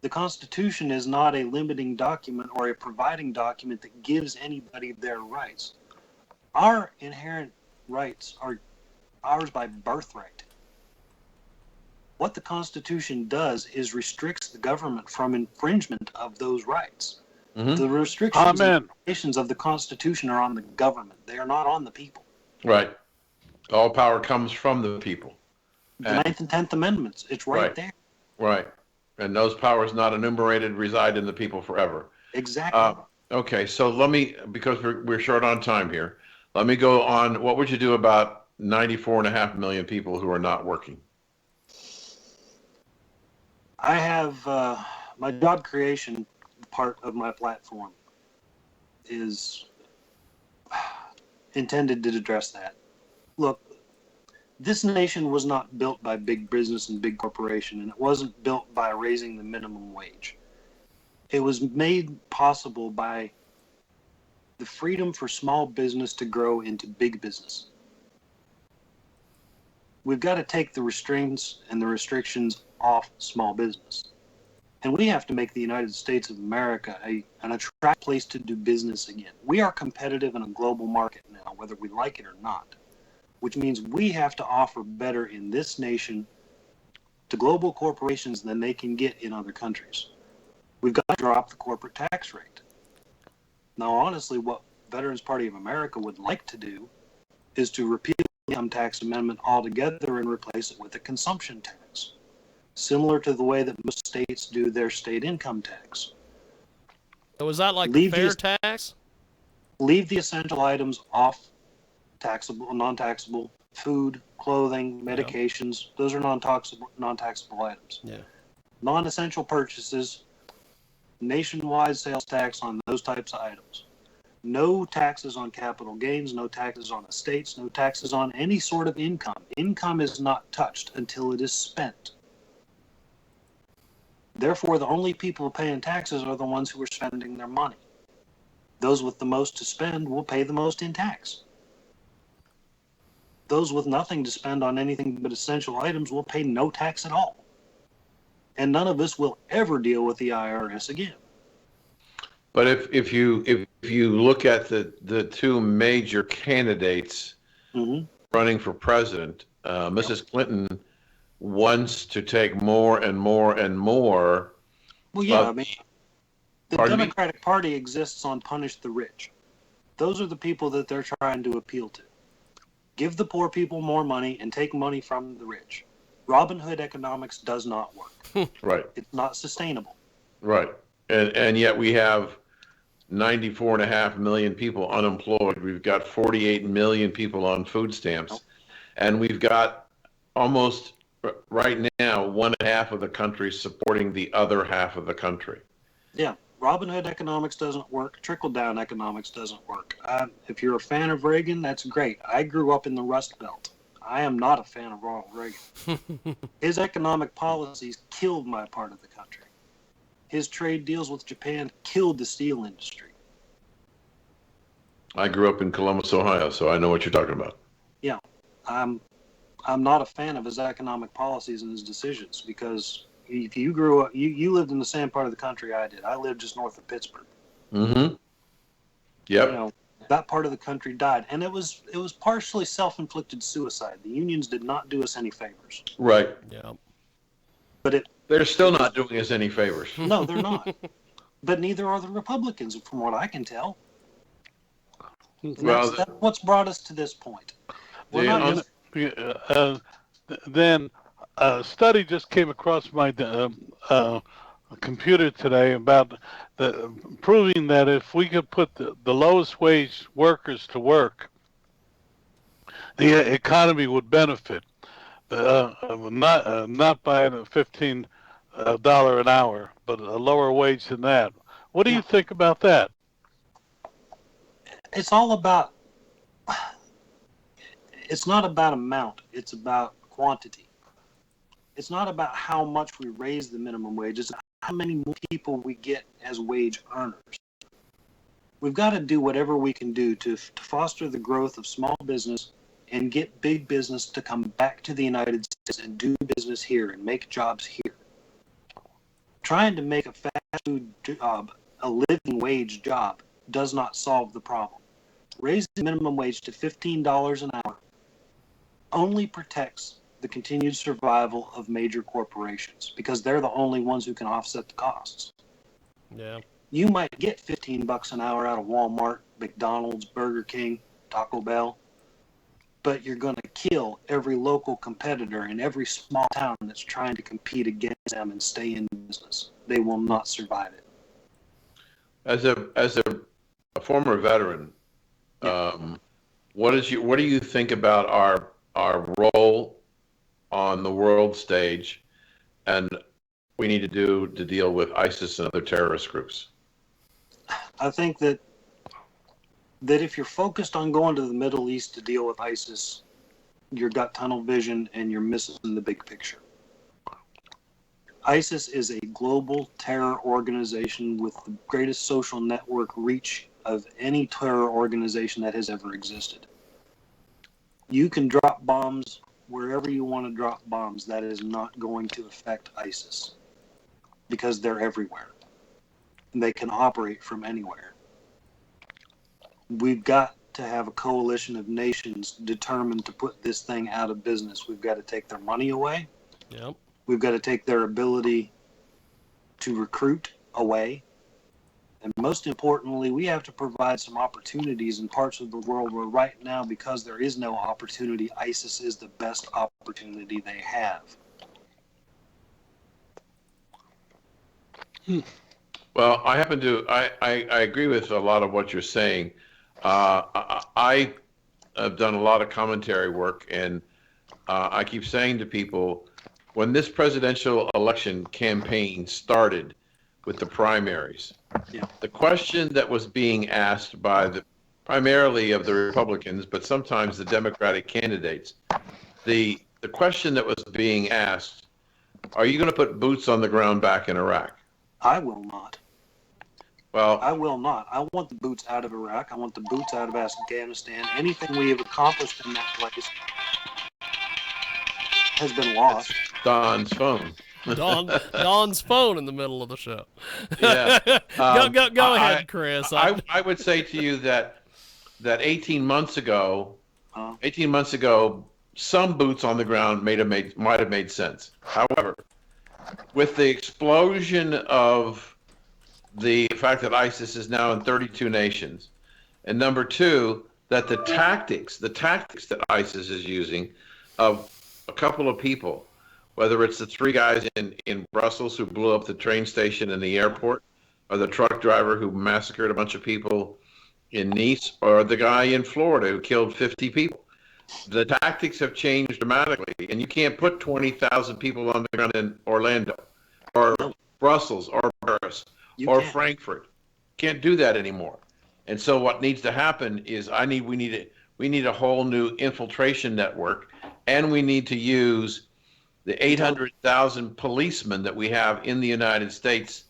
[SPEAKER 3] The Constitution is not a limiting document or a providing document that gives anybody their rights. Our inherent rights are ours by birthright. What the Constitution does is restricts the government from infringement of those rights. Mm-hmm. The restrictions and limitations of the Constitution are on the government. They are not on the people.
[SPEAKER 4] Right. All power comes from the people.
[SPEAKER 3] The 9th and 10th Amendments, it's right there.
[SPEAKER 4] Right. And those powers not enumerated reside in the people forever.
[SPEAKER 3] Exactly.
[SPEAKER 4] Okay, so because we're short on time here, let me go on. What would you do about 94.5 million people who are not working?
[SPEAKER 3] I have my job creation part of my platform is intended to address that. Look, This nation was not built by big business and big corporation, and it wasn't built by raising the minimum wage. It was made possible by the freedom for small business to grow into big business. We've got to take the restraints and the restrictions off small business. And we have to make the United States of America an attractive place to do business again. We are competitive in a global market now, whether we like it or not, which means we have to offer better in this nation to global corporations than they can get in other countries. We've got to drop the corporate tax rate. Now, honestly, what Veterans Party of America would like to do is to repeal the income tax amendment altogether and replace it with a consumption tax, similar to the way that most states do their state income tax.
[SPEAKER 1] So is that like a fair tax?
[SPEAKER 3] Leave the essential items off taxable, non-taxable, food, clothing, medications. Those are non-taxable items.
[SPEAKER 1] Yeah.
[SPEAKER 3] Non-essential purchases, nationwide sales tax on those types of items. No taxes on capital gains, no taxes on estates, no taxes on any sort of income. Income is not touched until it is spent. Therefore, the only people paying taxes are the ones who are spending their money. Those with the most to spend will pay the most in tax. Those with nothing to spend on anything but essential items will pay no tax at all. And none of us will ever deal with the IRS again.
[SPEAKER 4] But if you look at the two major candidates running for president, Mrs. Clinton wants to take more and more and more.
[SPEAKER 3] Well, yeah, I mean, the Democratic Party exists on punish the rich. Those are the people that they're trying to appeal to. Give the poor people more money and take money from the rich. Robin Hood economics does not work.
[SPEAKER 4] Right.
[SPEAKER 3] It's not sustainable.
[SPEAKER 4] Right. And yet we have 94.5 million people unemployed. We've got 48 million people on food stamps. And we've got almost right now 1/2 of the country supporting the other half of the country.
[SPEAKER 3] Yeah. Robin Hood economics doesn't work. Trickle-down economics doesn't work. If you're a fan of Reagan, that's great. I grew up in the Rust Belt. I am not a fan of Ronald Reagan. His economic policies killed my part of the country. His trade deals with Japan killed the steel industry.
[SPEAKER 4] I grew up in Columbus, Ohio, so I know what you're talking about.
[SPEAKER 3] Yeah, I'm not a fan of his economic policies and his decisions because if you grew up, you lived in the same part of the country I did. I lived just north of Pittsburgh.
[SPEAKER 4] Mm-hmm. Yep.
[SPEAKER 3] You know, that part of the country died, and it was partially self-inflicted suicide. The unions did not do us any favors.
[SPEAKER 4] Right.
[SPEAKER 1] Yeah.
[SPEAKER 3] But
[SPEAKER 4] they're still not doing us any favors.
[SPEAKER 3] No, they're not. But neither are the Republicans, from what I can tell.
[SPEAKER 4] Well,
[SPEAKER 3] that's what's brought us to this point.
[SPEAKER 2] Then a study just came across my computer today about proving that if we could put the lowest wage workers to work, the economy would benefit. Not by $15 an hour, but a lower wage than that. What do you think about that?
[SPEAKER 3] It's all about. It's not about amount. It's about quantity. It's not about how much we raise the minimum wage. It's how many more people we get as wage earners. We've got to do whatever we can do to foster the growth of small business and get big business to come back to the United States and do business here and make jobs here. Trying to make a fast food job a living wage job does not solve the problem. Raising the minimum wage to $15 an hour only protects the continued survival of major corporations because they're the only ones who can offset the costs.
[SPEAKER 1] Yeah.
[SPEAKER 3] You might get $15 an hour out of Walmart, McDonald's, Burger King, Taco Bell, but you're going to kill every local competitor in every small town that's trying to compete against them and stay in business. They will not survive it.
[SPEAKER 4] As a former veteran, what do you think about our role on the world stage and we need to do to deal with ISIS and other terrorist groups?
[SPEAKER 3] I think that if you're focused on going to the Middle East to deal with ISIS, You've got tunnel vision and you're missing the big picture. ISIS is a global terror organization with the greatest social network reach of any terror organization that has ever existed. You can drop bombs wherever you want to drop bombs. That is not going to affect ISIS because they're everywhere. And they can operate from anywhere. We've got to have a coalition of nations determined to put this thing out of business. We've got to take their money away.
[SPEAKER 1] Yep.
[SPEAKER 3] We've got to take their ability to recruit away. And most importantly, we have to provide some opportunities in parts of the world where right now, because there is no opportunity, ISIS is the best opportunity they have.
[SPEAKER 4] Well, I agree with a lot of what you're saying. I have done a lot of commentary work, and I keep saying to people, when this presidential election campaign started with the primaries, the question that was being asked by primarily of the Republicans, but sometimes the Democratic candidates, the question that was being asked, are you going to put boots on the ground back in Iraq?
[SPEAKER 3] I will not.
[SPEAKER 4] Well,
[SPEAKER 3] I will not. I want the boots out of Iraq. I want the boots out of Afghanistan. Anything we have accomplished in that place has been lost.
[SPEAKER 4] Don's phone.
[SPEAKER 1] Don's phone in the middle of the show.
[SPEAKER 4] Yeah.
[SPEAKER 1] Go ahead, Chris.
[SPEAKER 4] I would say to you that 18 months ago, some boots on the ground might have made sense. However, with the explosion of the fact that ISIS is now in 32 nations, and number two, that the tactics that ISIS is using of a couple of people, whether it's the three guys in Brussels who blew up the train station and the airport, or the truck driver who massacred a bunch of people in Nice, or the guy in Florida who killed 50 people. The tactics have changed dramatically, and you can't put 20,000 people on the ground in Orlando, or Brussels, or Paris, or Frankfurt. Can't do that anymore. And so what needs to happen is we need a whole new infiltration network, and we need to use the 800,000 policemen that we have in the United States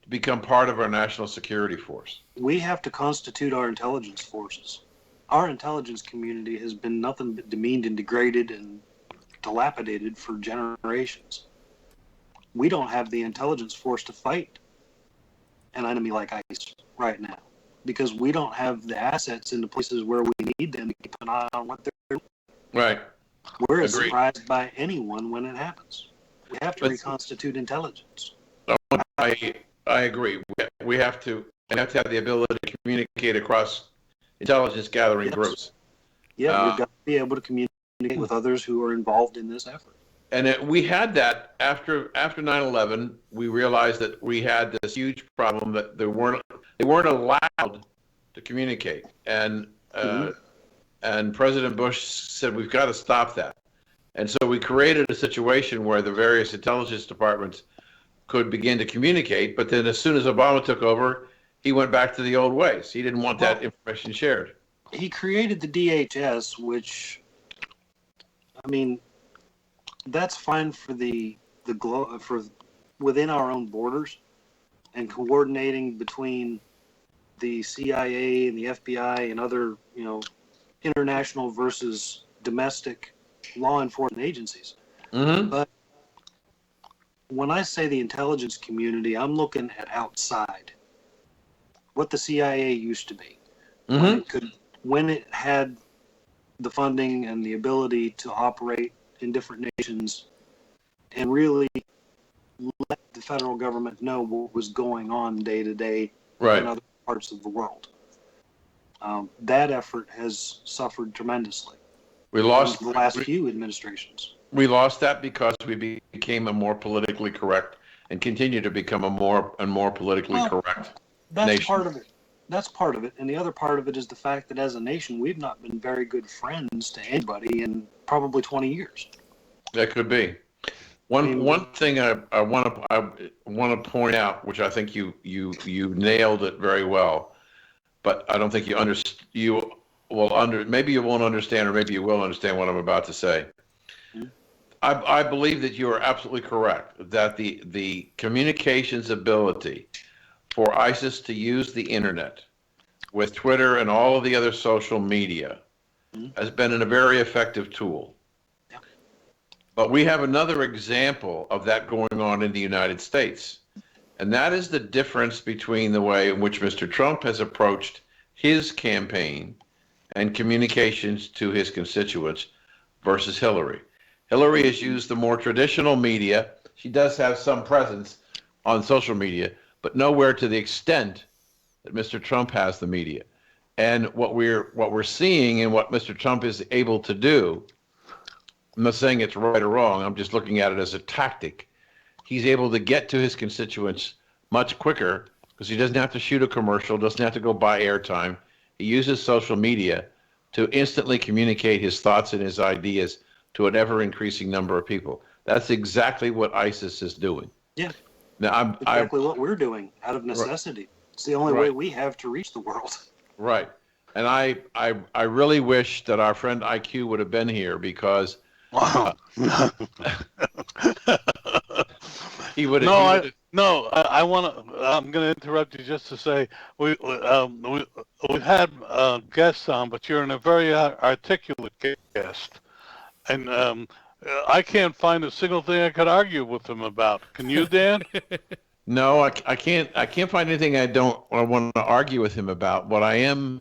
[SPEAKER 4] to become part of our national security force.
[SPEAKER 3] We have to constitute our intelligence forces. Our intelligence community has been nothing but demeaned and degraded and dilapidated for generations. We don't have the intelligence force to fight an enemy like ISIS right now because we don't have the assets in the places where we need them to keep an eye on what they're doing.
[SPEAKER 4] Right.
[SPEAKER 3] We're surprised by anyone when it happens. We have to reconstitute intelligence.
[SPEAKER 4] I agree. We have to have the ability to communicate across intelligence gathering groups.
[SPEAKER 3] Yeah, we've got to be able to communicate with others who are involved in this effort.
[SPEAKER 4] And we had that after 9/11. We realized that we had this huge problem that they weren't allowed to communicate, and President Bush said we've got to stop that. And so we created a situation where the various intelligence departments could begin to communicate. But then, as soon as Obama took over, he went back to the old ways. He didn't want that information shared.
[SPEAKER 3] He created the DHS, which, I mean, that's fine for for within our own borders and coordinating between the CIA and the FBI and other, international versus domestic law enforcement agencies.
[SPEAKER 4] Mm-hmm.
[SPEAKER 3] But when I say the intelligence community, I'm looking at outside. What the CIA used to be.
[SPEAKER 4] Mm-hmm.
[SPEAKER 3] When it had the funding and the ability to operate in different nations and really let the federal government know what was going on day to day in other parts of the world. That effort has suffered tremendously.
[SPEAKER 4] We lost
[SPEAKER 3] the last few administrations.
[SPEAKER 4] We lost that because we became a more politically correct and continue to become a more and more politically correct nation.
[SPEAKER 3] Part of it. That's part of it. And the other part of it is the fact that as a nation, we've not been very good friends to anybody in probably 20 years.
[SPEAKER 4] That could be. One thing I want to point out, which I think you nailed it very well, but I don't think you maybe you won't understand, or maybe you will understand what I'm about to say. I believe that you are absolutely correct, that the communications ability for ISIS to use the internet with Twitter and all of the other social media has been a very effective tool. But we have another example of that going on in the United States. And that is the difference between the way in which Mr. Trump has approached his campaign and communications to his constituents versus Hillary. Hillary has used the more traditional media. She does have some presence on social media, but nowhere to the extent that Mr. Trump has the media. And what we're seeing and what Mr. Trump is able to do, I'm not saying it's right or wrong, I'm just looking at it as a tactic. He's able to get to his constituents much quicker because he doesn't have to shoot a commercial, doesn't have to go buy airtime. He uses social media to instantly communicate his thoughts and his ideas to an ever-increasing number of people. That's exactly what ISIS is doing.
[SPEAKER 3] Yeah.
[SPEAKER 4] Now,
[SPEAKER 3] exactly what we're doing out of necessity. Right. It's the only way we have to reach the world.
[SPEAKER 4] Right. And I really wish that our friend IQ would have been here because he would have.
[SPEAKER 2] I'm going to interrupt you just to say we've had guests on, but you're a very articulate guest, and I can't find a single thing I could argue with him about. Can you, Dan?
[SPEAKER 4] No, I can't. I can't find anything I want to argue with him about. What I am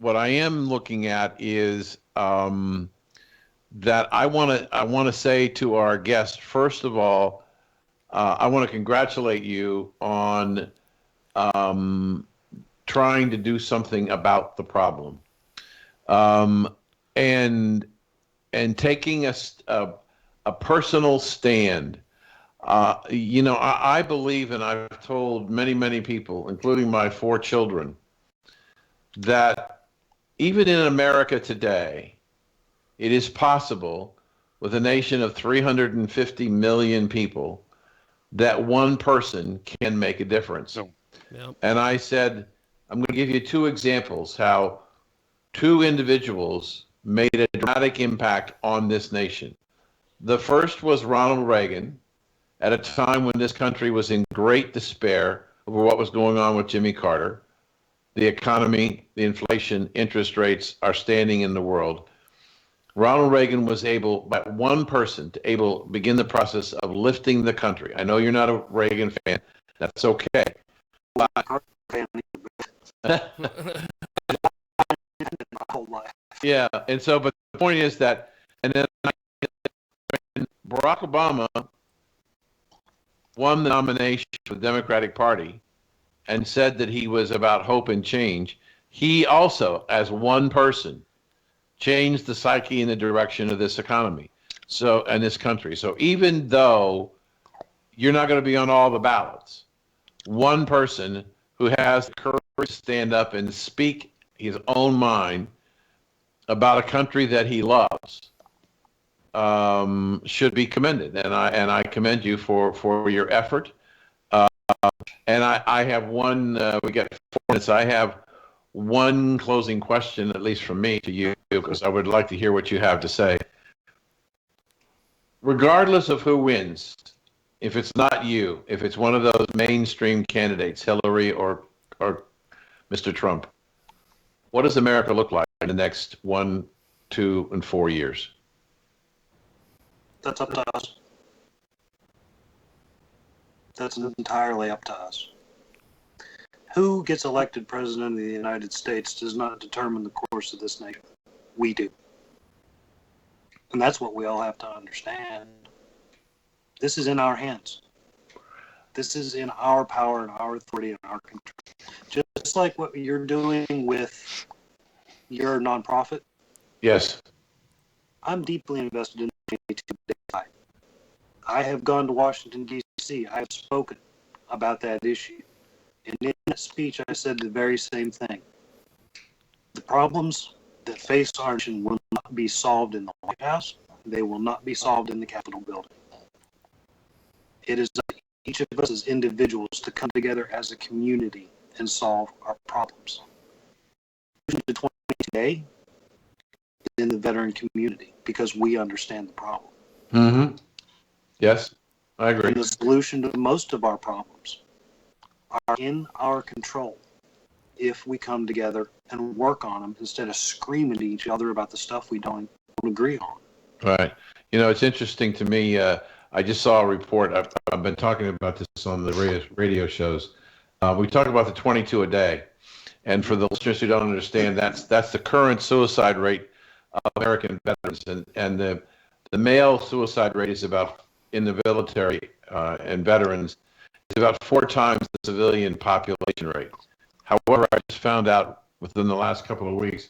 [SPEAKER 4] looking at is that I want to say to our guest, first of all, I want to congratulate you on trying to do something about the problem, and taking a personal stand. I believe, and I've told many people, including my 4 children, that even in America today, it is possible, with a nation of 350 million people, that one person can make a difference.
[SPEAKER 1] Yep.
[SPEAKER 4] And I said, I'm going to give you 2 examples how 2 individuals made a dramatic impact on this nation. The first was Ronald Reagan, at a time when this country was in great despair over what was going on with Jimmy Carter. The economy, the inflation, interest rates are standing in the world. Ronald Reagan was able, by one person, to begin the process of lifting the country. I know you're not a Reagan fan. That's okay. Yeah, and so, but the point is that, and then Barack Obama won the nomination for the Democratic Party and said that he was about hope and change, he also, as one person, changed the psyche and the direction of this economy, and this country. So even though you're not going to be on all the ballots, one person who has the courage to stand up and speak his own mind about a country that he loves should be commended, and I commend you for your effort. And I have one. We got 4 minutes. I have one closing question, at least from me, to you, because I would like to hear what you have to say. Regardless of who wins, if it's not you, if it's one of those mainstream candidates, Hillary or Mr. Trump, what does America look like in the next 1, 2, and 4 years?
[SPEAKER 3] That's up to us. That's entirely up to us. Who gets elected president of the United States does not determine the course of this nation. We do. And that's what we all have to understand. This is in our hands. This is in our power and our authority and our control. Just like what you're doing with your nonprofit.
[SPEAKER 4] Yes.
[SPEAKER 3] I'm deeply invested in AI. I have gone to Washington, D.C. I have spoken about that issue. And in that speech, I said the very same thing. The problems that face our nation will not be solved in the White House. They will not be solved in the Capitol building. It is up to each of us as individuals to come together as a community and solve our problems. The today is in the veteran community because we understand the problem.
[SPEAKER 4] Mm-hmm. Yes, I agree.
[SPEAKER 3] And the solution to most of our problems are in our control if we come together and work on them instead of screaming at each other about the stuff we don't agree on.
[SPEAKER 4] Right. You know, it's interesting to me. I just saw a report. I've been talking about this on the radio shows. We talk about the 22 a day. And for the listeners who don't understand, that's the current suicide rate of American veterans. And the male suicide rate is about, in the military and veterans, is about 4 times the civilian population rate. However, I just found out within the last couple of weeks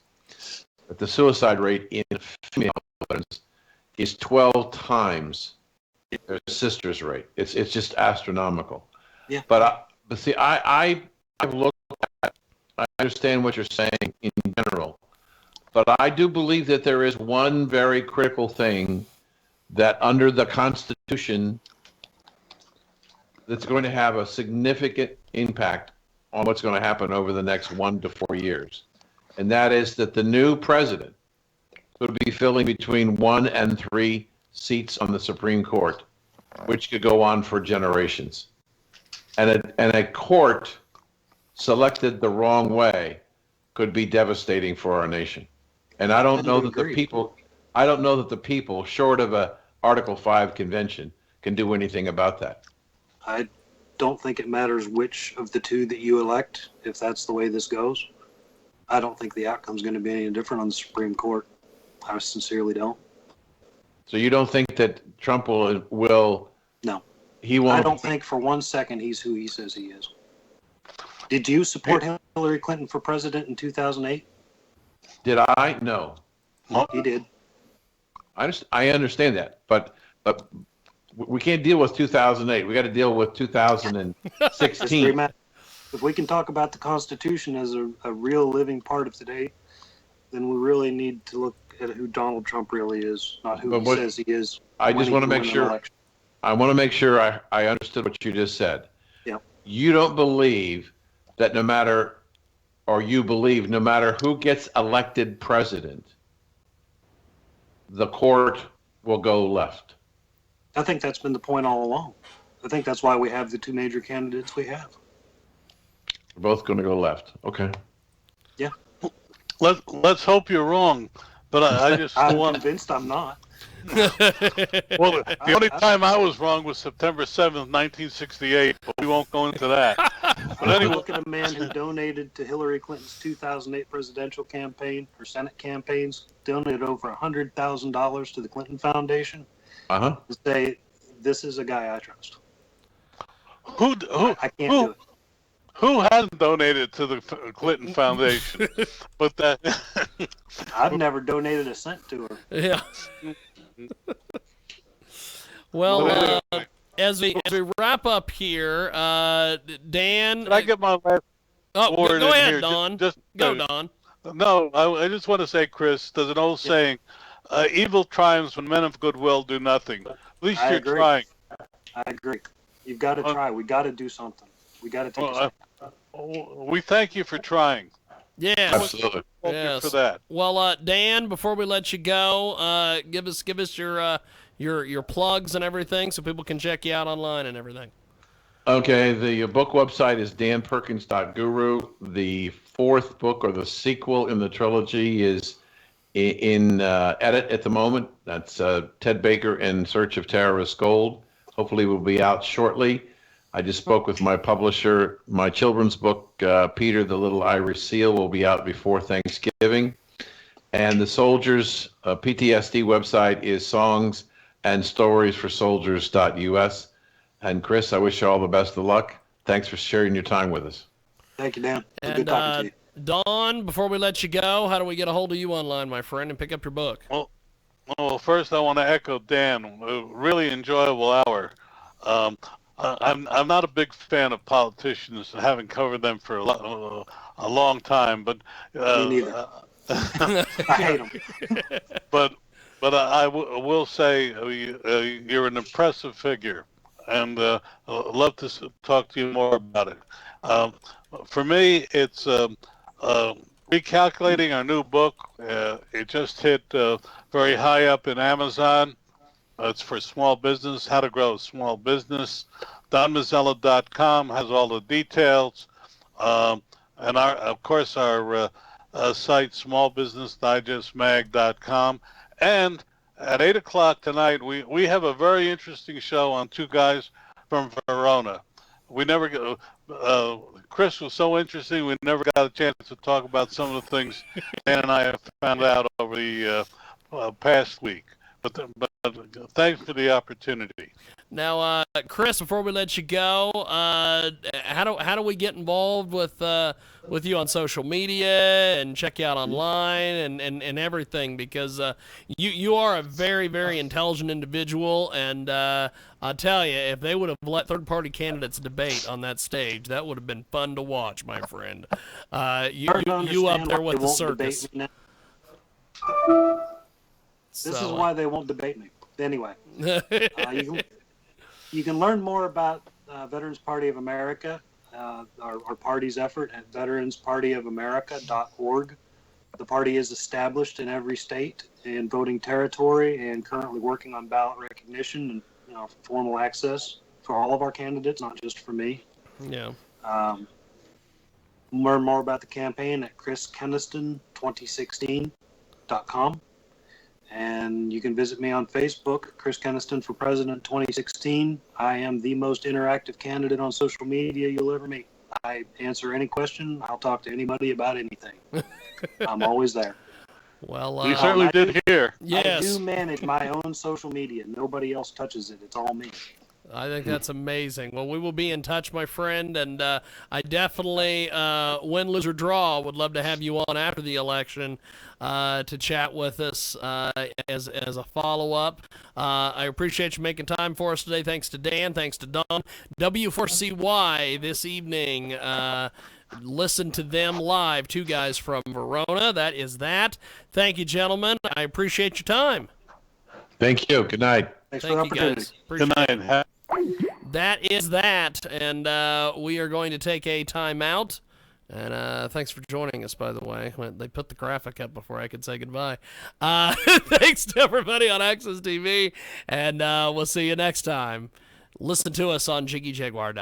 [SPEAKER 4] that the suicide rate in female veterans is 12 times their sister's rate. It's just astronomical.
[SPEAKER 3] Yeah.
[SPEAKER 4] But see, I've looked at, I understand what you're saying in general, but I do believe that there is one very critical thing that under the Constitution that's going to have a significant impact on what's going to happen over the next 1 to 4 years. And that is that the new president would be filling between 1 and 3 seats on the Supreme Court, which could go on for generations. And a court selected the wrong way could be devastating for our nation. And I don't know that the people, short of a Article 5 convention, can do anything about that.
[SPEAKER 3] I don't think it matters which of the two that you elect, if that's the way this goes. I don't think the outcome's going to be any different on the Supreme Court. I sincerely don't.
[SPEAKER 4] So you don't think that Trump will
[SPEAKER 3] No.
[SPEAKER 4] He won't.
[SPEAKER 3] I don't think for 1 second he's who he says he is. Did you support Hillary Clinton for president in 2008?
[SPEAKER 4] Did I? No.
[SPEAKER 3] He did.
[SPEAKER 4] I understand that, but we can't deal with 2008. We got to deal with 2016.
[SPEAKER 3] If we can talk about the Constitution as a real living part of today, then we really need to look at who Donald Trump really is, not who he says he is.
[SPEAKER 4] I just want to make sure. I want to make sure I understood what you just said.
[SPEAKER 3] Yeah.
[SPEAKER 4] You don't believe that no matter who gets elected president, the court will go left.
[SPEAKER 3] I think that's been the point all along. I think that's why we have the two major candidates we have.
[SPEAKER 4] We're both going to go left. Okay.
[SPEAKER 3] Yeah.
[SPEAKER 2] Let's hope you're wrong, but I just
[SPEAKER 3] I'm
[SPEAKER 2] want.
[SPEAKER 3] convinced I'm not.
[SPEAKER 2] Well, the only time I was wrong was September 7th, 1968, but we won't go into that. But anyway,
[SPEAKER 3] Look at a man who donated to Hillary Clinton's 2008 presidential campaign, her Senate campaigns, donated over $100,000 to the Clinton Foundation.
[SPEAKER 4] Uh-huh.
[SPEAKER 3] To say, this is a guy I trust.
[SPEAKER 2] I
[SPEAKER 3] can't do it.
[SPEAKER 2] Who hasn't donated to the Clinton Foundation? But that
[SPEAKER 3] I've never donated a cent to her.
[SPEAKER 1] Yeah. Well, as we wrap up here, Dan.
[SPEAKER 2] Can I get my last word
[SPEAKER 1] go
[SPEAKER 2] in
[SPEAKER 1] ahead,
[SPEAKER 2] here?
[SPEAKER 1] Don.
[SPEAKER 2] Go,
[SPEAKER 1] Don.
[SPEAKER 2] No, I just want to say, Chris, there's an old saying, evil triumphs when men of goodwill do nothing. At least you're trying.
[SPEAKER 3] I agree. You've got to try. We got to do something. We got to take a step.
[SPEAKER 2] We thank you for trying.
[SPEAKER 1] Yeah,
[SPEAKER 4] absolutely.
[SPEAKER 2] Thank you for that.
[SPEAKER 1] Well, Dan, before we let you go, give us your plugs and everything so people can check you out online and everything.
[SPEAKER 4] Okay, the book website is danperkins.guru. The 4th book, or the sequel in the trilogy, is in edit at the moment. That's Ted Baker in Search of Terrorist Gold. Hopefully will be out shortly. I just spoke with my publisher. My children's book, Peter the Little Irish Seal, will be out before Thanksgiving. And the Soldiers PTSD website is songsandstoriesforsoldiers.us. And Chris, I wish you all the best of luck. Thanks for sharing your time with us.
[SPEAKER 3] Thank you, Dan.
[SPEAKER 1] And
[SPEAKER 3] good talking to you.
[SPEAKER 1] Don, before we let you go, how do we get a hold of you online, my friend, and pick up your book?
[SPEAKER 2] Well, first I want to echo Dan. A really enjoyable hour. I'm not a big fan of politicians, having covered them for a long time, but
[SPEAKER 3] me neither. I hate them.
[SPEAKER 2] But I will say you're an impressive figure, and I'd love to talk to you more about it. For me, it's recalculating our new book. It just hit very high up in Amazon. It's for small business, how to grow a small business. DonMazzella.com has all the details. And of course, our site, smallbusinessdigestmag.com. And at 8 o'clock tonight, we have a very interesting show on two guys from Verona. We never get, Chris was so interesting, we never got a chance to talk about some of the things Dan and I have found out over the past week. But thanks for the opportunity.
[SPEAKER 1] Now, Chris, before we let you go, how do we get involved with you on social media and check you out online and everything? Because you are a very, very intelligent individual, and I'll tell you, if they would have let third-party candidates debate on that stage, that would have been fun to watch, my friend. You up there with the circus.
[SPEAKER 3] This is why they won't debate me. Anyway, you can learn more about Veterans Party of America, our party's effort at veteranspartyofamerica.org. The party is established in every state and voting territory and currently working on ballot recognition and formal access for all of our candidates, not just for me.
[SPEAKER 1] Yeah.
[SPEAKER 3] Learn more about the campaign at chriskeniston2016.com. And you can visit me on Facebook, Chris Keniston for President 2016. I am the most interactive candidate on social media you'll ever meet. I answer any question. I'll talk to anybody about anything. I'm always there.
[SPEAKER 1] Well,
[SPEAKER 2] you certainly did hear.
[SPEAKER 1] Yes.
[SPEAKER 3] I do manage my own social media. Nobody else touches it. It's all me.
[SPEAKER 1] I think that's amazing. Well, we will be in touch, my friend, and I definitely, win, lose, or draw, would love to have you on after the election to chat with us as a follow-up. I appreciate you making time for us today. Thanks to Dan. Thanks to Don. W4CY this evening. Listen to them live. Two guys from Verona. That is that. Thank you, gentlemen. I appreciate your time.
[SPEAKER 4] Thank you. Good night.
[SPEAKER 3] Thanks for the opportunity.
[SPEAKER 2] Good night.
[SPEAKER 1] That is that, and we are going to take a timeout. And thanks for joining us, by the way. They put the graphic up before I could say goodbye. Thanks to everybody on Access TV, and we'll see you next time. Listen to us on Jiggy Jaguar.